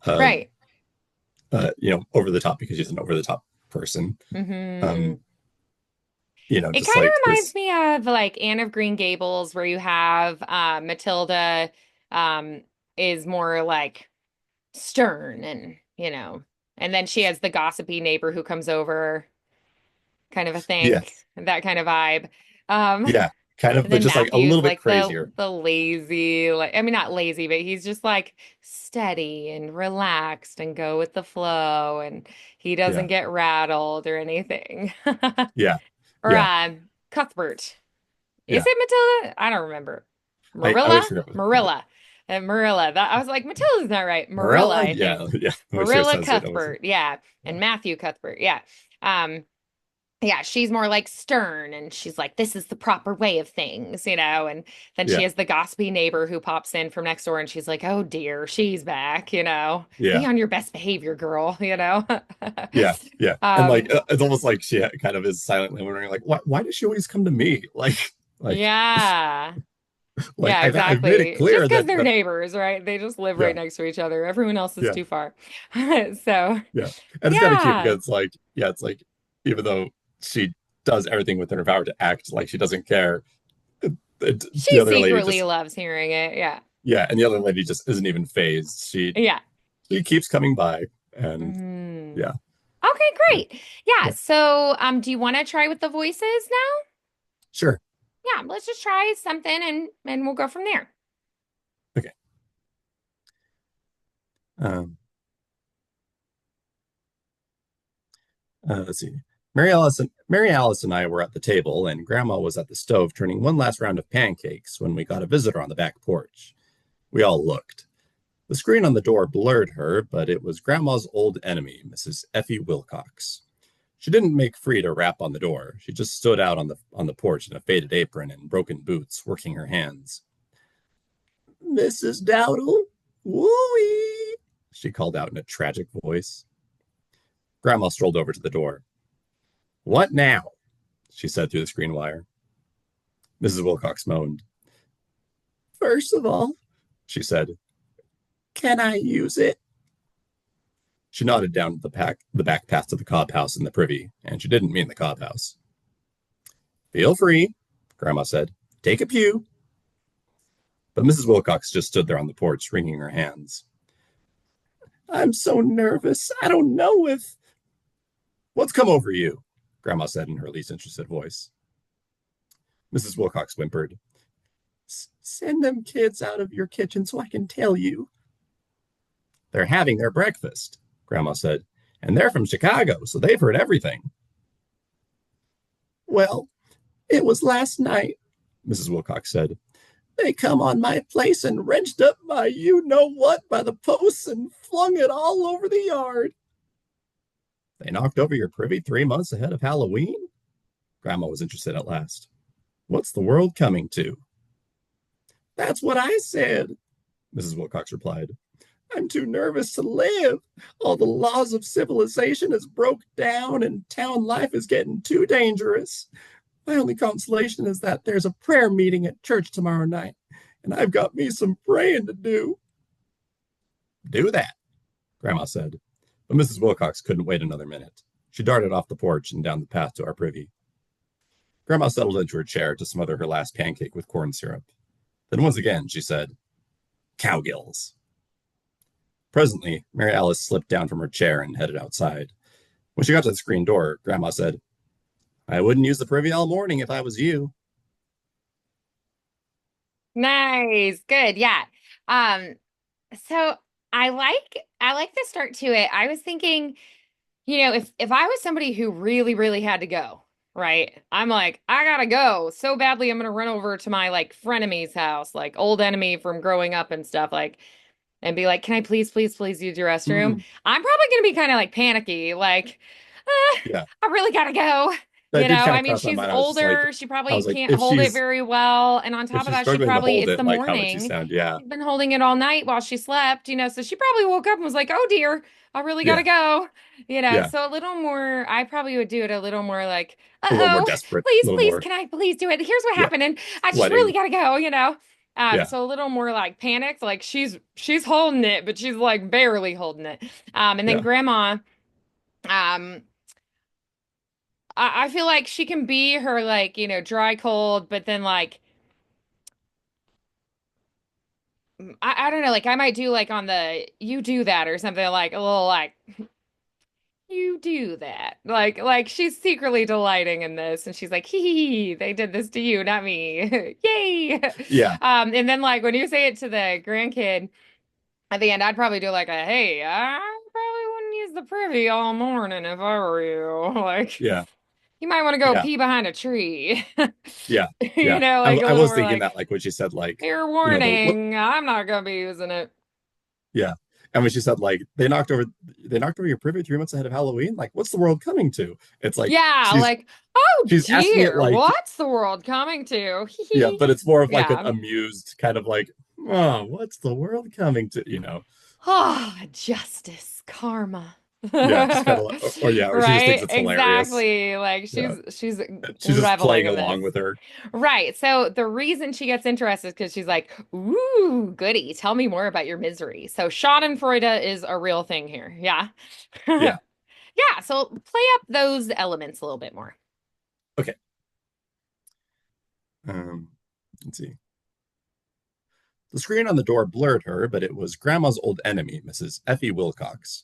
[SPEAKER 2] uh,
[SPEAKER 1] Right.
[SPEAKER 2] over the top because she's an over the top person.
[SPEAKER 1] Hmm.
[SPEAKER 2] Um,
[SPEAKER 1] It
[SPEAKER 2] just
[SPEAKER 1] kind of
[SPEAKER 2] like
[SPEAKER 1] reminds
[SPEAKER 2] this.
[SPEAKER 1] me of like Anne of Green Gables, where you have Matilda um, is more like stern and, and then she has the gossipy neighbor who comes over, kind of a thing,
[SPEAKER 2] Yes,
[SPEAKER 1] that kind of vibe. Um,
[SPEAKER 2] yeah, kind of,
[SPEAKER 1] and
[SPEAKER 2] but
[SPEAKER 1] then
[SPEAKER 2] just like a
[SPEAKER 1] Matthew's
[SPEAKER 2] little bit
[SPEAKER 1] like
[SPEAKER 2] crazier.
[SPEAKER 1] the lazy, like I mean not lazy, but he's just like steady and relaxed and go with the flow, and he doesn't
[SPEAKER 2] Yeah,
[SPEAKER 1] get rattled or anything.
[SPEAKER 2] yeah,
[SPEAKER 1] Or
[SPEAKER 2] yeah,
[SPEAKER 1] Cuthbert. Is
[SPEAKER 2] yeah.
[SPEAKER 1] it Matilda? I don't remember.
[SPEAKER 2] I
[SPEAKER 1] Marilla?
[SPEAKER 2] always forget what
[SPEAKER 1] Marilla. And Marilla. That I was like, Matilda's not right. Marilla,
[SPEAKER 2] Morella.
[SPEAKER 1] I
[SPEAKER 2] Yeah,
[SPEAKER 1] think.
[SPEAKER 2] yeah. When she
[SPEAKER 1] Marilla
[SPEAKER 2] says it, I was
[SPEAKER 1] Cuthbert. Yeah.
[SPEAKER 2] yeah,
[SPEAKER 1] And Matthew Cuthbert. Yeah. Um, yeah, she's more like stern and she's like, this is the proper way of things, and then she
[SPEAKER 2] yeah,
[SPEAKER 1] has the gossipy neighbor who pops in from next door and she's like, oh dear, she's back. Be
[SPEAKER 2] yeah,
[SPEAKER 1] on your best behavior, girl.
[SPEAKER 2] yeah, yeah. And like
[SPEAKER 1] Um,
[SPEAKER 2] it's almost like she kind of is silently wondering, like, why does she always come to me? Like
[SPEAKER 1] yeah. Yeah,
[SPEAKER 2] I've made it
[SPEAKER 1] exactly. Just
[SPEAKER 2] clear
[SPEAKER 1] because
[SPEAKER 2] that
[SPEAKER 1] they're neighbors, right? They just live right
[SPEAKER 2] yeah,
[SPEAKER 1] next to each other. Everyone else is
[SPEAKER 2] yeah,
[SPEAKER 1] too far. So,
[SPEAKER 2] yeah. And it's kind of cute
[SPEAKER 1] yeah,
[SPEAKER 2] because it's like even though she does everything within her power to act like she doesn't care, the
[SPEAKER 1] she
[SPEAKER 2] other lady
[SPEAKER 1] secretly
[SPEAKER 2] just
[SPEAKER 1] loves hearing it. Yeah.
[SPEAKER 2] and the other lady just isn't even phased.
[SPEAKER 1] Yeah.
[SPEAKER 2] She keeps coming by, and
[SPEAKER 1] Mm.
[SPEAKER 2] yeah,
[SPEAKER 1] Okay,
[SPEAKER 2] yeah,
[SPEAKER 1] great. Yeah.
[SPEAKER 2] yeah.
[SPEAKER 1] So, do you want to try with the voices now?
[SPEAKER 2] Sure.
[SPEAKER 1] Yeah, let's just try something and we'll go from there.
[SPEAKER 2] Okay. Um, let's see. Mary Alice and I were at the table, and Grandma was at the stove turning one last round of pancakes when we got a visitor on the back porch. We all looked. The screen on the door blurred her, but it was Grandma's old enemy, Mrs. Effie Wilcox. She didn't make free to rap on the door. She just stood out on the porch in a faded apron and broken boots, working her hands. Mrs. Dowdle, wooey, she called out in a tragic voice. Grandma strolled over to the door. What now? She said through the screen wire. Mrs. Wilcox moaned. First of all, she said, can I use it? She nodded down the back path to the cob house in the privy, and she didn't mean the cob house. Feel free, Grandma said. Take a pew. But Mrs. Wilcox just stood there on the porch, wringing her hands. I'm so nervous. I don't know if. What's come over you? Grandma said in her least interested voice. Mrs. Wilcox whimpered. Send them kids out of your kitchen so I can tell you. They're having their breakfast, Grandma said, and they're from Chicago, so they've heard everything. Well, It was last night, Mrs. Wilcox said. They come on my place and wrenched up my you know what by the posts and flung it all over the yard. They knocked over your privy 3 months ahead of Halloween? Grandma was interested at last. What's the world coming to? That's what I said, Mrs. Wilcox replied. I'm too nervous to live. All the laws of civilization is broke down and town life is getting too dangerous. My only consolation is that there's a prayer meeting at church tomorrow night, and I've got me some praying to do. Do that, Grandma said. But Mrs. Wilcox couldn't wait another minute. She darted off the porch and down the path to our privy. Grandma settled into her chair to smother her last pancake with corn syrup. Then once again she said, Cowgills. Presently, Mary Alice slipped down from her chair and headed outside. When she got to the screen door, Grandma said, I wouldn't use the privy all morning if I was you.
[SPEAKER 1] Nice. Good. Yeah. Um, so I like the start to it. I was thinking, if I was somebody who really, really had to go, right? I'm like, I gotta go so badly. I'm gonna run over to my like frenemy's house, like old enemy from growing up and stuff, like, and be like, can I please, please, please use your restroom?
[SPEAKER 2] Mm,
[SPEAKER 1] I'm probably gonna be kind of like panicky, like,
[SPEAKER 2] yeah,
[SPEAKER 1] I really gotta go.
[SPEAKER 2] that did kind
[SPEAKER 1] I
[SPEAKER 2] of
[SPEAKER 1] mean,
[SPEAKER 2] cross my
[SPEAKER 1] she's
[SPEAKER 2] mind.
[SPEAKER 1] older. She
[SPEAKER 2] I
[SPEAKER 1] probably
[SPEAKER 2] was like,
[SPEAKER 1] can't hold it very well. And on
[SPEAKER 2] if
[SPEAKER 1] top of
[SPEAKER 2] she's
[SPEAKER 1] that,
[SPEAKER 2] struggling to hold
[SPEAKER 1] it's
[SPEAKER 2] it,
[SPEAKER 1] the
[SPEAKER 2] like, how would she
[SPEAKER 1] morning.
[SPEAKER 2] sound? Yeah,
[SPEAKER 1] She's been holding it all night while she slept, so she probably woke up and was like, oh dear, I really gotta
[SPEAKER 2] yeah,
[SPEAKER 1] go.
[SPEAKER 2] yeah.
[SPEAKER 1] So a little more, I probably would do it a little more like,
[SPEAKER 2] A little more
[SPEAKER 1] uh-oh,
[SPEAKER 2] desperate, a
[SPEAKER 1] please,
[SPEAKER 2] little
[SPEAKER 1] please,
[SPEAKER 2] more,
[SPEAKER 1] can I please do it? Here's what
[SPEAKER 2] yeah,
[SPEAKER 1] happened, and I just really
[SPEAKER 2] letting,
[SPEAKER 1] gotta go.
[SPEAKER 2] yeah,
[SPEAKER 1] So a little more like panicked, like she's holding it, but she's like barely holding it. And then
[SPEAKER 2] yeah,
[SPEAKER 1] grandma, um, I feel like she can be her like, dry cold, but then like I don't know, like I might do like on the you do that or something like a little like you do that. Like she's secretly delighting in this and she's like, hee, they did this to you, not me. Yay.
[SPEAKER 2] yeah,
[SPEAKER 1] And then like when you say it to the grandkid at the end, I'd probably do like a hey, I probably wouldn't use the privy all morning if I were you. Like
[SPEAKER 2] yeah,
[SPEAKER 1] you might want to go
[SPEAKER 2] yeah,
[SPEAKER 1] pee behind a tree.
[SPEAKER 2] yeah, yeah.
[SPEAKER 1] Like a
[SPEAKER 2] I
[SPEAKER 1] little
[SPEAKER 2] was
[SPEAKER 1] more
[SPEAKER 2] thinking
[SPEAKER 1] like
[SPEAKER 2] that, like, when she said, like,
[SPEAKER 1] fair
[SPEAKER 2] the what,
[SPEAKER 1] warning, I'm not gonna be using it.
[SPEAKER 2] yeah. And when she said, like, they knocked over your privy 3 months ahead of Halloween, like, what's the world coming to? It's like
[SPEAKER 1] Yeah, like, oh
[SPEAKER 2] she's asking it
[SPEAKER 1] dear,
[SPEAKER 2] like,
[SPEAKER 1] what's the world coming to?
[SPEAKER 2] yeah, but it's more of like an
[SPEAKER 1] Yeah.
[SPEAKER 2] amused kind of like, oh, what's the world coming to?
[SPEAKER 1] Oh, justice, karma.
[SPEAKER 2] Yeah, just kind of, or yeah, or she just thinks
[SPEAKER 1] Right?
[SPEAKER 2] it's hilarious.
[SPEAKER 1] Exactly. Like
[SPEAKER 2] Yeah,
[SPEAKER 1] she's
[SPEAKER 2] she's just
[SPEAKER 1] reveling
[SPEAKER 2] playing
[SPEAKER 1] in this.
[SPEAKER 2] along with her.
[SPEAKER 1] Right. So the reason she gets interested is because she's like, ooh, goody. Tell me more about your misery. So Schadenfreude is a real thing here. Yeah.
[SPEAKER 2] Yeah.
[SPEAKER 1] Yeah. So play up those elements a little bit more.
[SPEAKER 2] Okay. Um, let's see. The screen on the door blurred her, but it was Grandma's old enemy, Mrs. Effie Wilcox.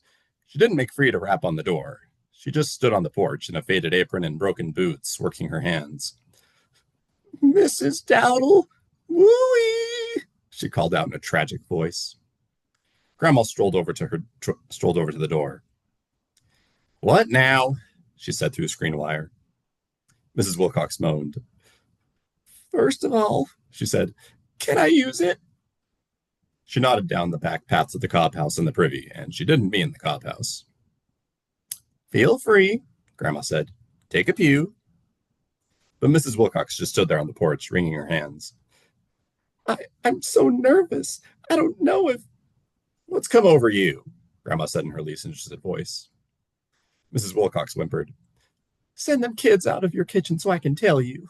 [SPEAKER 2] She didn't make free to rap on the door. She just stood on the porch in a faded apron and broken boots, working her hands. Mrs. Dowdle, wooey! She called out in a tragic voice. Grandma strolled over to the door. What now? She said through the screen wire. Mrs. Wilcox moaned. First of all, she said, can I use it? She nodded down the back paths of the cob house and the privy, and she didn't mean the cob house. Feel free, Grandma said. Take a pew. But Mrs. Wilcox just stood there on the porch, wringing her hands. I'm so nervous. I don't know if. What's come over you? Grandma said in her least interested voice. Mrs. Wilcox whimpered. Send them kids out of your kitchen so I can tell you.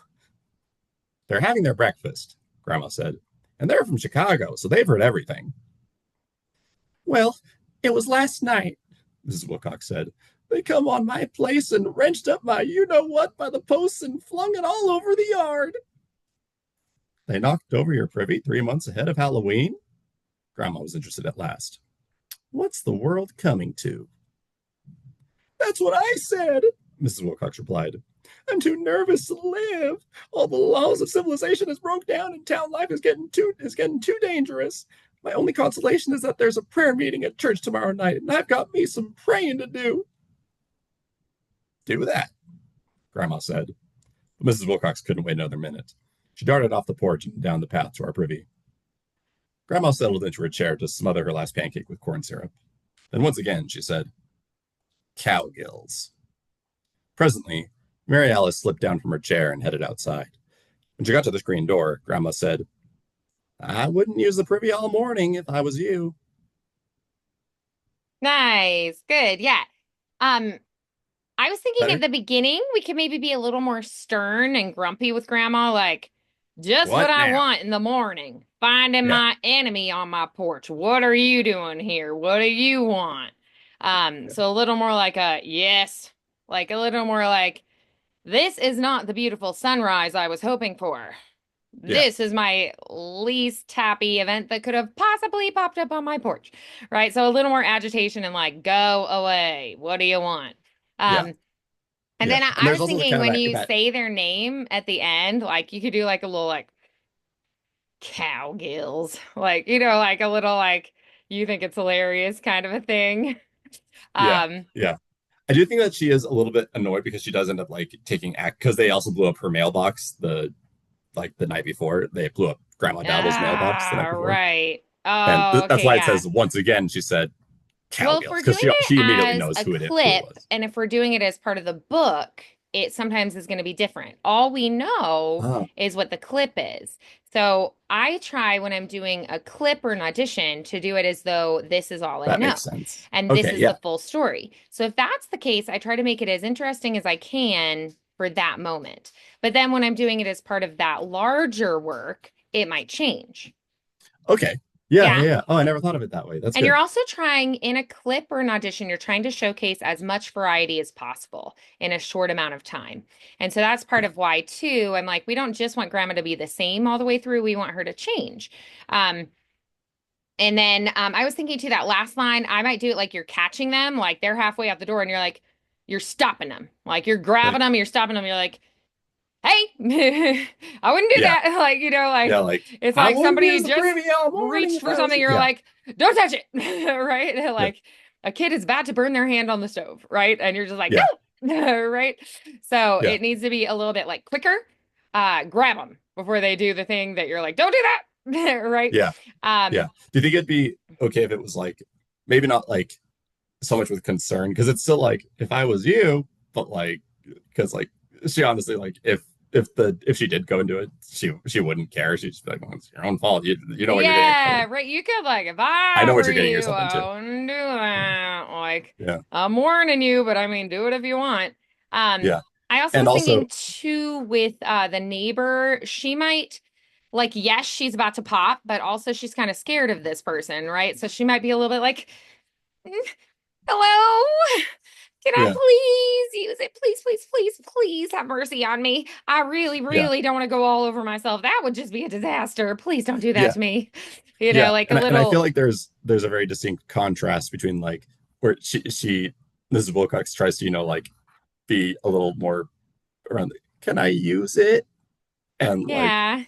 [SPEAKER 2] They're having their breakfast, Grandma said. And they're from Chicago, so they've heard everything. Well, it was last night, Mrs. Wilcox said. They come on my place and wrenched up my you know what by the posts and flung it all over the yard. They knocked over your privy 3 months ahead of Halloween? Grandma was interested at last. What's the world coming to? That's what I said, Mrs. Wilcox replied. I'm too nervous to live. All the laws of civilization is broke down and town life is getting too dangerous. My only consolation is that there's a prayer meeting at church tomorrow night, and I've got me some praying to do. Do that, Grandma said. But Mrs. Wilcox couldn't wait another minute. She darted off the porch and down the path to our privy. Grandma settled into her chair to smother her last pancake with corn syrup. Then once again she said, "Cowgills." Presently, Mary Alice slipped down from her chair and headed outside. When she got to the screen door, Grandma said, "I wouldn't use the privy all morning if I was you."
[SPEAKER 1] Nice. Good. Yeah. Um, I was thinking at
[SPEAKER 2] Better?
[SPEAKER 1] the beginning we could maybe be a little more stern and grumpy with grandma, like, just what
[SPEAKER 2] What
[SPEAKER 1] I
[SPEAKER 2] now?
[SPEAKER 1] want in the morning. Finding
[SPEAKER 2] Yeah.
[SPEAKER 1] my enemy on my porch. What are you doing here? What do you want?
[SPEAKER 2] Yeah.
[SPEAKER 1] So a little more like a yes, like a little more like, this is not the beautiful sunrise I was hoping for.
[SPEAKER 2] Yeah.
[SPEAKER 1] This is my least happy event that could have possibly popped up on my porch, right? So a little more agitation and like, go away. What do you want?
[SPEAKER 2] Yeah.
[SPEAKER 1] Um, and
[SPEAKER 2] Yeah.
[SPEAKER 1] then
[SPEAKER 2] And
[SPEAKER 1] I
[SPEAKER 2] there's
[SPEAKER 1] was
[SPEAKER 2] also
[SPEAKER 1] thinking
[SPEAKER 2] kind of
[SPEAKER 1] when
[SPEAKER 2] that
[SPEAKER 1] you
[SPEAKER 2] that
[SPEAKER 1] say their name at the end, like you could do like a little like cowgills, like, like a little like you think it's hilarious kind of a thing.
[SPEAKER 2] yeah.
[SPEAKER 1] Um,
[SPEAKER 2] Yeah. I do think that she is a little bit annoyed because she does end up like taking act because they also blew up her mailbox the night before. They blew up Grandma Dowdle's mailbox the night before.
[SPEAKER 1] right.
[SPEAKER 2] And
[SPEAKER 1] Oh,
[SPEAKER 2] that's
[SPEAKER 1] okay,
[SPEAKER 2] why it
[SPEAKER 1] yeah.
[SPEAKER 2] says once again she said
[SPEAKER 1] Well, if
[SPEAKER 2] cowgirls
[SPEAKER 1] we're
[SPEAKER 2] because
[SPEAKER 1] doing it
[SPEAKER 2] she immediately
[SPEAKER 1] as
[SPEAKER 2] knows
[SPEAKER 1] a
[SPEAKER 2] who it
[SPEAKER 1] clip
[SPEAKER 2] was.
[SPEAKER 1] and if we're doing it as part of the book, it sometimes is going to be different. All we know
[SPEAKER 2] Oh,
[SPEAKER 1] is what the clip is. So I try when I'm doing a clip or an audition to do it as though this is all I
[SPEAKER 2] that
[SPEAKER 1] know
[SPEAKER 2] makes sense.
[SPEAKER 1] and this
[SPEAKER 2] Okay,
[SPEAKER 1] is the
[SPEAKER 2] yeah.
[SPEAKER 1] full story. So if that's the case, I try to make it as interesting as I can for that moment. But then when I'm doing it as part of that larger work, it might change.
[SPEAKER 2] Okay. Yeah, yeah,
[SPEAKER 1] Yeah.
[SPEAKER 2] yeah. Oh, I never thought of it that way. That's
[SPEAKER 1] And you're
[SPEAKER 2] good.
[SPEAKER 1] also trying in a clip or an audition, you're trying to showcase as much variety as possible in a short amount of time. And so that's part
[SPEAKER 2] Yeah.
[SPEAKER 1] of why, too, I'm like, we don't just want grandma to be the same all the way through. We want her to change. Um, and then I was thinking too, that last line, I might do it like you're catching them, like they're halfway out the door and you're like, you're stopping them. Like you're grabbing
[SPEAKER 2] Like,
[SPEAKER 1] them, you're stopping them. You're like, hey, I wouldn't do
[SPEAKER 2] yeah.
[SPEAKER 1] that. Like,
[SPEAKER 2] Yeah, like
[SPEAKER 1] it's
[SPEAKER 2] I
[SPEAKER 1] like
[SPEAKER 2] wouldn't
[SPEAKER 1] somebody
[SPEAKER 2] use the
[SPEAKER 1] just
[SPEAKER 2] privy all morning
[SPEAKER 1] reached
[SPEAKER 2] if
[SPEAKER 1] for
[SPEAKER 2] I was
[SPEAKER 1] something.
[SPEAKER 2] you.
[SPEAKER 1] You're
[SPEAKER 2] Yeah.
[SPEAKER 1] like, don't touch it. Right.
[SPEAKER 2] Yeah.
[SPEAKER 1] Like a kid is about to burn their hand on the stove. Right. And you're just like,
[SPEAKER 2] Yeah.
[SPEAKER 1] no. Right. So
[SPEAKER 2] Yeah.
[SPEAKER 1] it needs to be a little bit like quicker. Grab them before they do the thing that you're like, don't do that. Right.
[SPEAKER 2] Yeah. Yeah.
[SPEAKER 1] Um,
[SPEAKER 2] Do you think it'd be okay if it was like maybe not like so much with concern because it's still like if I was you, but like because like she honestly like if she did go into it, she wouldn't care. She'd just be like, well, it's your own fault. You know what you're getting.
[SPEAKER 1] yeah, right. You could like, if
[SPEAKER 2] I
[SPEAKER 1] I
[SPEAKER 2] know what
[SPEAKER 1] were
[SPEAKER 2] you're getting
[SPEAKER 1] you,
[SPEAKER 2] yourself into.
[SPEAKER 1] I wouldn't do that. Like,
[SPEAKER 2] Yeah.
[SPEAKER 1] I'm warning you, but I mean, do it if you want. Um,
[SPEAKER 2] Yeah.
[SPEAKER 1] I also
[SPEAKER 2] And
[SPEAKER 1] was thinking
[SPEAKER 2] also,
[SPEAKER 1] too with the neighbor, she might like, yes, she's about to pop, but also she's kind of scared of this person, right? So she might be a little bit like, "Mm, hello, can I
[SPEAKER 2] yeah.
[SPEAKER 1] please use it? Please, please, please, please have mercy on me. I really,
[SPEAKER 2] Yeah.
[SPEAKER 1] really don't want to go all over myself. That would just be a disaster. Please don't do that
[SPEAKER 2] Yeah.
[SPEAKER 1] to me.
[SPEAKER 2] Yeah.
[SPEAKER 1] Like a
[SPEAKER 2] And I feel
[SPEAKER 1] little,
[SPEAKER 2] like there's a very distinct contrast between like where she Mrs. Wilcox tries to, like be a little more around can I use it? And
[SPEAKER 1] yeah,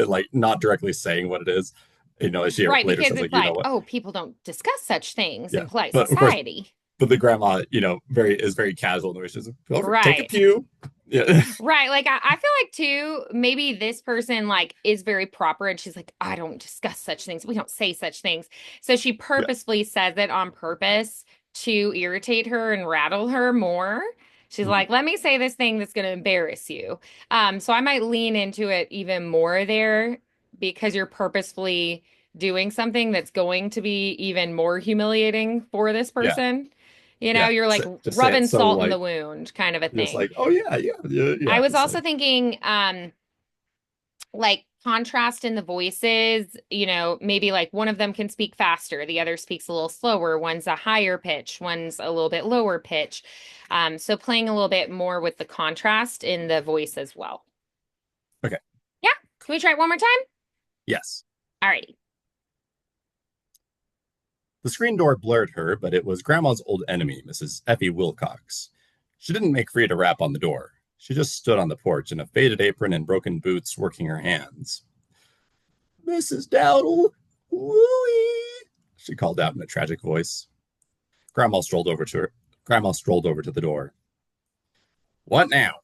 [SPEAKER 2] like not directly saying what it is. As she
[SPEAKER 1] right.
[SPEAKER 2] later
[SPEAKER 1] Because
[SPEAKER 2] says,
[SPEAKER 1] it's
[SPEAKER 2] like, you know
[SPEAKER 1] like,
[SPEAKER 2] what?
[SPEAKER 1] oh, people don't discuss such things in
[SPEAKER 2] Yeah.
[SPEAKER 1] polite
[SPEAKER 2] But of course,
[SPEAKER 1] society.
[SPEAKER 2] but the grandma, is very casual in the way she's like, go over, take a
[SPEAKER 1] Right.
[SPEAKER 2] pew. Yeah.
[SPEAKER 1] Right. Like I feel like too, maybe this person like is very proper and she's like, I don't discuss such things. We don't say such things. So she
[SPEAKER 2] Yeah.
[SPEAKER 1] purposefully says it on purpose to irritate her and rattle her more. She's
[SPEAKER 2] Mhm.
[SPEAKER 1] like, let me say this thing that's going to embarrass you. So I might lean into it even more there because you're purposefully doing something that's going to be even more humiliating for this
[SPEAKER 2] Yeah.
[SPEAKER 1] person.
[SPEAKER 2] Yeah.
[SPEAKER 1] You're like
[SPEAKER 2] Just say it
[SPEAKER 1] rubbing
[SPEAKER 2] so
[SPEAKER 1] salt in the
[SPEAKER 2] like
[SPEAKER 1] wound kind of a
[SPEAKER 2] just
[SPEAKER 1] thing.
[SPEAKER 2] like, oh yeah, yeah, yeah,
[SPEAKER 1] I
[SPEAKER 2] yeah.
[SPEAKER 1] was
[SPEAKER 2] It's
[SPEAKER 1] also
[SPEAKER 2] like,
[SPEAKER 1] thinking, like contrast in the voices, maybe like one of them can speak faster, the other speaks a little slower, one's a higher pitch, one's a little bit lower pitch. So playing a little bit more with the contrast in the voice as well.
[SPEAKER 2] okay.
[SPEAKER 1] Yeah. Can we try it one more time?
[SPEAKER 2] Yes.
[SPEAKER 1] Alrighty.
[SPEAKER 2] The screen door blurred her, but it was Grandma's old enemy, Mrs. Effie Wilcox. She didn't make free to rap on the door. She just stood on the porch in a faded apron and broken boots, working her hands. "Mrs. Dowdle, wooey!" she called out in a tragic voice. Grandma strolled over to her. Grandma strolled over to the door. "What now?"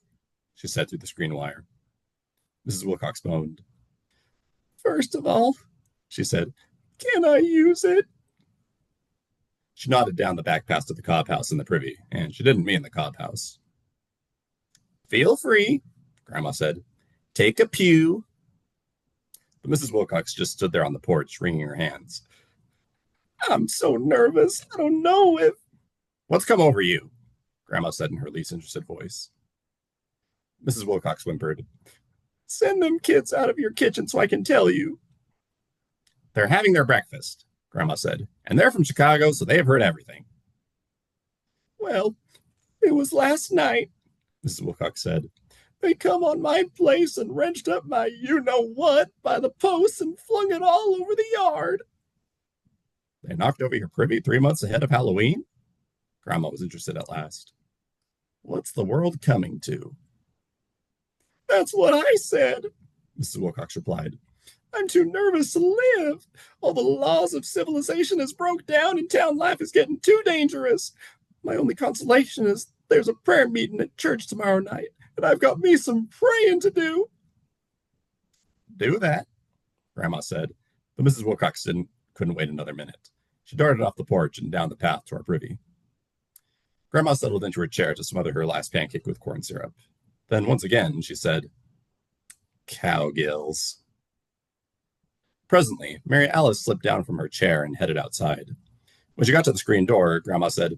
[SPEAKER 2] she said through the screen wire. Mrs. Wilcox moaned. First of all, she said, can I use it? She nodded down the back path to the Cobb house in the privy, and she didn't mean the Cobb house. Feel free, Grandma said. Take a pew. But Mrs. Wilcox just stood there on the porch, wringing her hands. I'm so nervous. I don't know if. What's come over you? Grandma said in her least interested voice. Mrs. Wilcox whimpered. Send them kids out of your kitchen so I can tell you. They're having their breakfast, Grandma said, and they're from Chicago, so they have heard everything. Well, it was last night, Mrs. Wilcox said. They come on my place and wrenched up my you-know-what by the posts and flung it all over the yard. They knocked over your privy 3 months ahead of Halloween? Grandma was interested at last. What's the world coming to? That's what I said, Mrs. Wilcox replied. I'm too nervous to live. All the laws of civilization has broke down and town life is getting too dangerous. My only consolation is there's a prayer meeting at church tomorrow night, and I've got me some praying to do. Do that, Grandma said, but Mrs. Wilcox couldn't wait another minute. She darted off the porch and down the path to our privy. Grandma settled into her chair to smother her last pancake with corn syrup. Then once again, she said, Cowgills. Presently, Mary Alice slipped down from her chair and headed outside. When she got to the screen door, Grandma said,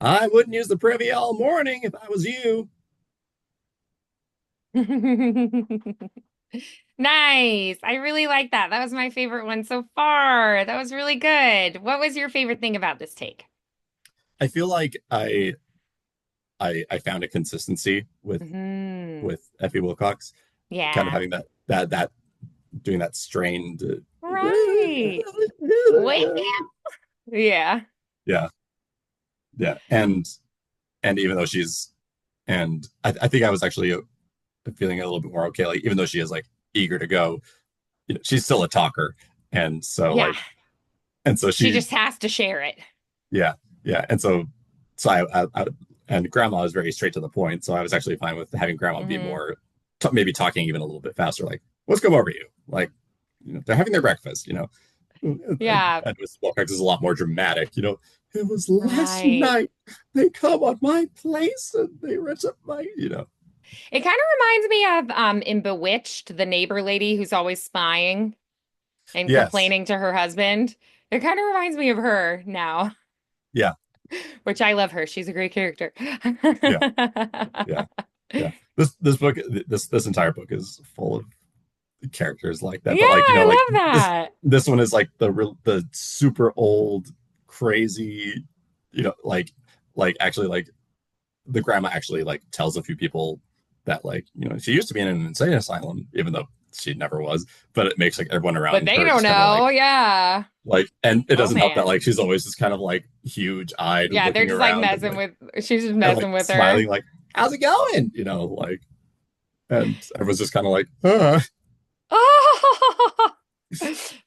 [SPEAKER 2] I wouldn't use the privy all morning if I was you.
[SPEAKER 1] Nice. I really like that. That was my favorite one so far. That was really good. What was your favorite thing about this take?
[SPEAKER 2] I feel like I found a consistency
[SPEAKER 1] Hmm.
[SPEAKER 2] with Effie Wilcox, kind of
[SPEAKER 1] Yeah.
[SPEAKER 2] having that doing that strained
[SPEAKER 1] Right. Wait. Yeah.
[SPEAKER 2] yeah, yeah, and even though she's and I think I was actually feeling a little bit more okay, like even though she is like eager to go, she's still a talker, and so
[SPEAKER 1] Yeah.
[SPEAKER 2] like and so
[SPEAKER 1] She
[SPEAKER 2] she
[SPEAKER 1] just has to share it.
[SPEAKER 2] yeah, yeah, and so I and Grandma is very straight to the point, so I was actually fine with having Grandma be
[SPEAKER 1] Hmm.
[SPEAKER 2] more maybe talking even a little bit faster, like what's come over you, like they're having their breakfast,
[SPEAKER 1] Yeah.
[SPEAKER 2] and Mrs. Wilcox is a lot more dramatic, it was last
[SPEAKER 1] Right.
[SPEAKER 2] night they come on my place and they rent up my,
[SPEAKER 1] It kind of reminds me of in Bewitched, the neighbor lady who's always spying and
[SPEAKER 2] yes,
[SPEAKER 1] complaining to her husband. It kind of reminds me of her now,
[SPEAKER 2] yeah,
[SPEAKER 1] which I love her. She's a great character.
[SPEAKER 2] yeah, yeah, yeah. This book, this entire book is full of characters like that,
[SPEAKER 1] Yeah,
[SPEAKER 2] but like like
[SPEAKER 1] I love
[SPEAKER 2] this
[SPEAKER 1] that.
[SPEAKER 2] this one is like the super old crazy, actually like the grandma actually like tells a few people that like she used to be in an insane asylum even though she never was, but it makes like everyone
[SPEAKER 1] But
[SPEAKER 2] around
[SPEAKER 1] they
[SPEAKER 2] her
[SPEAKER 1] don't
[SPEAKER 2] just kind of
[SPEAKER 1] know. Yeah.
[SPEAKER 2] and it
[SPEAKER 1] Oh
[SPEAKER 2] doesn't help that
[SPEAKER 1] man.
[SPEAKER 2] like she's always just kind of like huge eyed
[SPEAKER 1] Yeah, they're
[SPEAKER 2] looking
[SPEAKER 1] just like
[SPEAKER 2] around
[SPEAKER 1] messing with, she's just
[SPEAKER 2] and like
[SPEAKER 1] messing with her.
[SPEAKER 2] smiling like how's it going, like and everyone's just kind of like
[SPEAKER 1] Oh,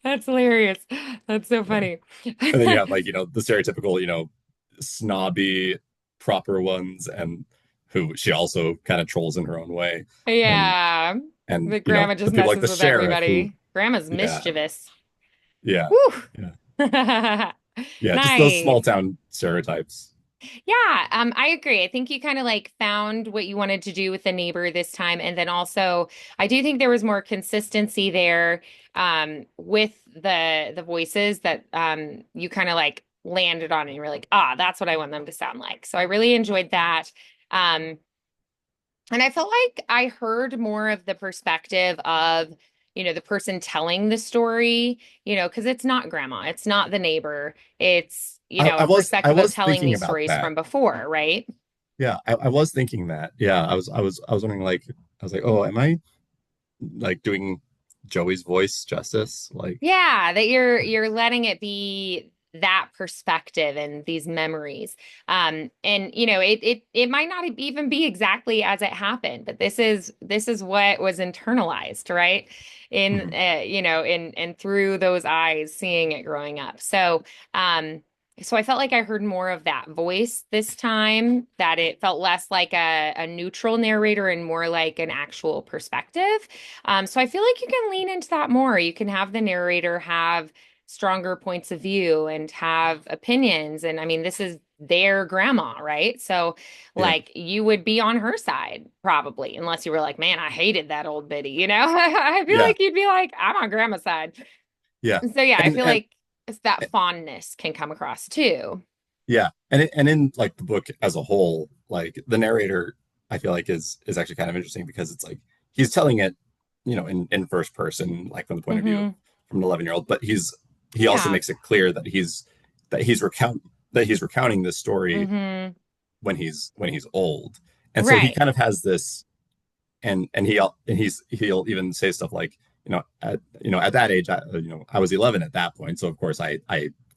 [SPEAKER 1] that's hilarious. That's so
[SPEAKER 2] yeah.
[SPEAKER 1] funny.
[SPEAKER 2] And then you have like the stereotypical snobby proper ones and who she also kind of trolls in her own way and
[SPEAKER 1] Yeah.
[SPEAKER 2] and
[SPEAKER 1] The grandma
[SPEAKER 2] the
[SPEAKER 1] just
[SPEAKER 2] people like
[SPEAKER 1] messes
[SPEAKER 2] the
[SPEAKER 1] with
[SPEAKER 2] sheriff who
[SPEAKER 1] everybody. Grandma's
[SPEAKER 2] yeah
[SPEAKER 1] mischievous.
[SPEAKER 2] yeah
[SPEAKER 1] Whew.
[SPEAKER 2] yeah yeah just those small
[SPEAKER 1] Nice.
[SPEAKER 2] town stereotypes.
[SPEAKER 1] Yeah, I agree. I think you kind of like found what you wanted to do with the neighbor this time. And then also, I do think there was more consistency there with the voices that you kind of like landed on and you were like, ah, that's what I want them to sound like. So I really enjoyed that. Um, and I felt like I heard more of the perspective of, the person telling the story, because it's not grandma, it's not the neighbor, it's,
[SPEAKER 2] I
[SPEAKER 1] a
[SPEAKER 2] I
[SPEAKER 1] perspective of
[SPEAKER 2] was
[SPEAKER 1] telling
[SPEAKER 2] thinking
[SPEAKER 1] these
[SPEAKER 2] about
[SPEAKER 1] stories
[SPEAKER 2] that.
[SPEAKER 1] from before, right?
[SPEAKER 2] Yeah, I was thinking that. Yeah, I was wondering like I was like, oh, am I like doing Joey's voice justice? Like,
[SPEAKER 1] Yeah, that you're letting it be that perspective and these memories. And it might not even be exactly as it happened, but this is what was internalized, right? In
[SPEAKER 2] mhm.
[SPEAKER 1] and through those eyes, seeing it growing up. So, So I felt like I heard more of that voice this time, that it felt less like a neutral narrator and more like an actual perspective. So I feel like you can lean into that more. You can have the narrator have stronger points of view and have opinions. And I mean, this is their grandma, right? So
[SPEAKER 2] Yeah,
[SPEAKER 1] like you would be on her side probably, unless you were like, man, I hated that old biddy, you know? I feel
[SPEAKER 2] yeah,
[SPEAKER 1] like you'd be like, I'm on grandma's side.
[SPEAKER 2] yeah,
[SPEAKER 1] So yeah, I
[SPEAKER 2] and
[SPEAKER 1] feel like it's that fondness can come across too.
[SPEAKER 2] yeah, and in like the book as a whole, like the narrator, I feel like is actually kind of interesting because it's like he's telling it, in first person, like from the point of view of
[SPEAKER 1] Hmm.
[SPEAKER 2] from an 11-year-old, but he also
[SPEAKER 1] Yeah.
[SPEAKER 2] makes it clear that he's recounting this story
[SPEAKER 1] Hmm.
[SPEAKER 2] when he's old, and so he
[SPEAKER 1] Right.
[SPEAKER 2] kind of has this, he'll even say stuff like, at that age, I was 11 at that point, so of course I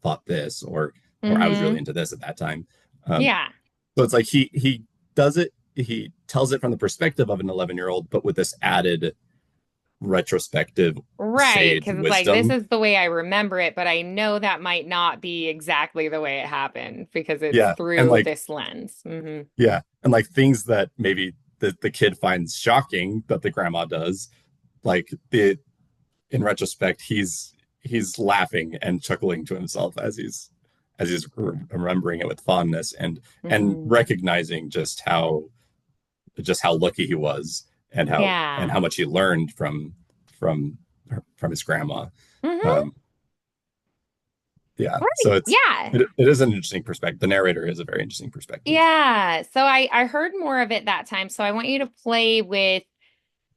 [SPEAKER 2] thought this, or I was really
[SPEAKER 1] Hmm.
[SPEAKER 2] into this at that time. um
[SPEAKER 1] Yeah.
[SPEAKER 2] so it's like he tells it from the perspective of an 11-year-old, but with this added retrospective
[SPEAKER 1] Right.
[SPEAKER 2] sage
[SPEAKER 1] Because it's like, this
[SPEAKER 2] wisdom.
[SPEAKER 1] is the way I remember it, but I know that might not be exactly the way it happened because it's
[SPEAKER 2] Yeah, and
[SPEAKER 1] through
[SPEAKER 2] like,
[SPEAKER 1] this lens. Hmm.
[SPEAKER 2] yeah, and like things that maybe the kid finds shocking that the grandma does, like the in retrospect, he's laughing and chuckling to himself as he's remembering it with fondness, and
[SPEAKER 1] Hmm.
[SPEAKER 2] recognizing just how lucky he was, and
[SPEAKER 1] Yeah.
[SPEAKER 2] how much he learned from from his grandma.
[SPEAKER 1] Hmm.
[SPEAKER 2] Um, yeah, so
[SPEAKER 1] Right. Yeah.
[SPEAKER 2] it is an interesting perspective. The narrator is a very interesting perspective.
[SPEAKER 1] Yeah. So I heard more of it that time. So I want you to play with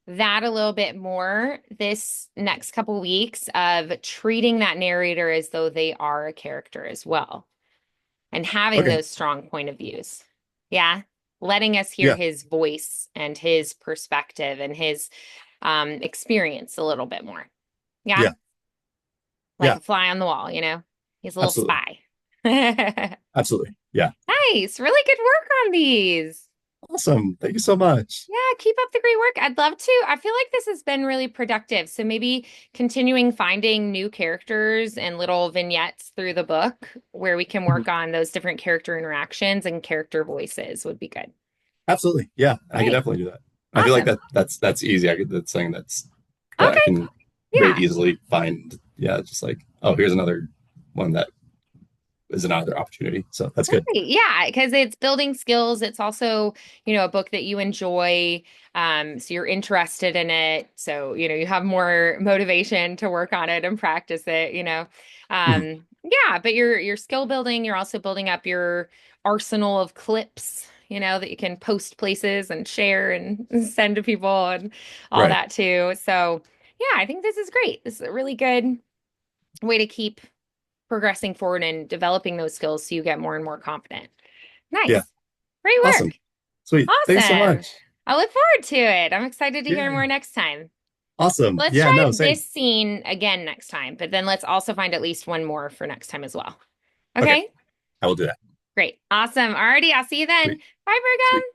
[SPEAKER 1] that a little bit more this next couple weeks of treating that narrator as though they are a character as well and having
[SPEAKER 2] Okay.
[SPEAKER 1] those strong point of views. Yeah. Letting us hear
[SPEAKER 2] Yeah.
[SPEAKER 1] his voice and his perspective and his experience a little bit more. Yeah.
[SPEAKER 2] Yeah.
[SPEAKER 1] Like
[SPEAKER 2] Yeah.
[SPEAKER 1] a fly on the wall, you know? He's a little
[SPEAKER 2] Absolutely.
[SPEAKER 1] spy. Nice.
[SPEAKER 2] Absolutely. Yeah.
[SPEAKER 1] Really good work on these.
[SPEAKER 2] Awesome. Thank you so much.
[SPEAKER 1] Yeah, keep up the great work. I'd love to. I feel like this has been really productive. So maybe continuing finding new characters and little vignettes through the book where we can
[SPEAKER 2] Mhm.
[SPEAKER 1] work on those different character interactions and character voices would be good.
[SPEAKER 2] Absolutely. Yeah, I could
[SPEAKER 1] Great.
[SPEAKER 2] definitely do that. I feel like
[SPEAKER 1] Awesome.
[SPEAKER 2] that's easy. That's something that I
[SPEAKER 1] Okay.
[SPEAKER 2] can very
[SPEAKER 1] Yeah.
[SPEAKER 2] easily find. Yeah, just like, oh, here's another one that is another opportunity. So that's good.
[SPEAKER 1] Right. Yeah, because it's building skills. It's also, a book that you enjoy. So you're interested in it. So, you have more motivation to work on it and practice it.
[SPEAKER 2] Mhm.
[SPEAKER 1] Yeah, but you're skill building. You're also building up your arsenal of clips, that you can post places and share and send to people and all
[SPEAKER 2] Right.
[SPEAKER 1] that too. So, yeah, I think this is great. This is a really good way to keep progressing forward and developing those skills so you get more and more confident.
[SPEAKER 2] Yeah.
[SPEAKER 1] Nice. Great
[SPEAKER 2] Awesome.
[SPEAKER 1] work.
[SPEAKER 2] Sweet. Thanks so
[SPEAKER 1] Awesome.
[SPEAKER 2] much.
[SPEAKER 1] I look forward to it. I'm excited to hear
[SPEAKER 2] Yeah.
[SPEAKER 1] more next time.
[SPEAKER 2] Awesome.
[SPEAKER 1] Let's
[SPEAKER 2] Yeah.
[SPEAKER 1] try
[SPEAKER 2] No. Same.
[SPEAKER 1] this scene again next time, but then let's also find at least one more for next time as well.
[SPEAKER 2] Okay.
[SPEAKER 1] Okay?
[SPEAKER 2] I will do that.
[SPEAKER 1] Great. Awesome. Alrighty. I'll see you then.
[SPEAKER 2] Sweet.
[SPEAKER 1] Bye,
[SPEAKER 2] Sweet.
[SPEAKER 1] Virgo.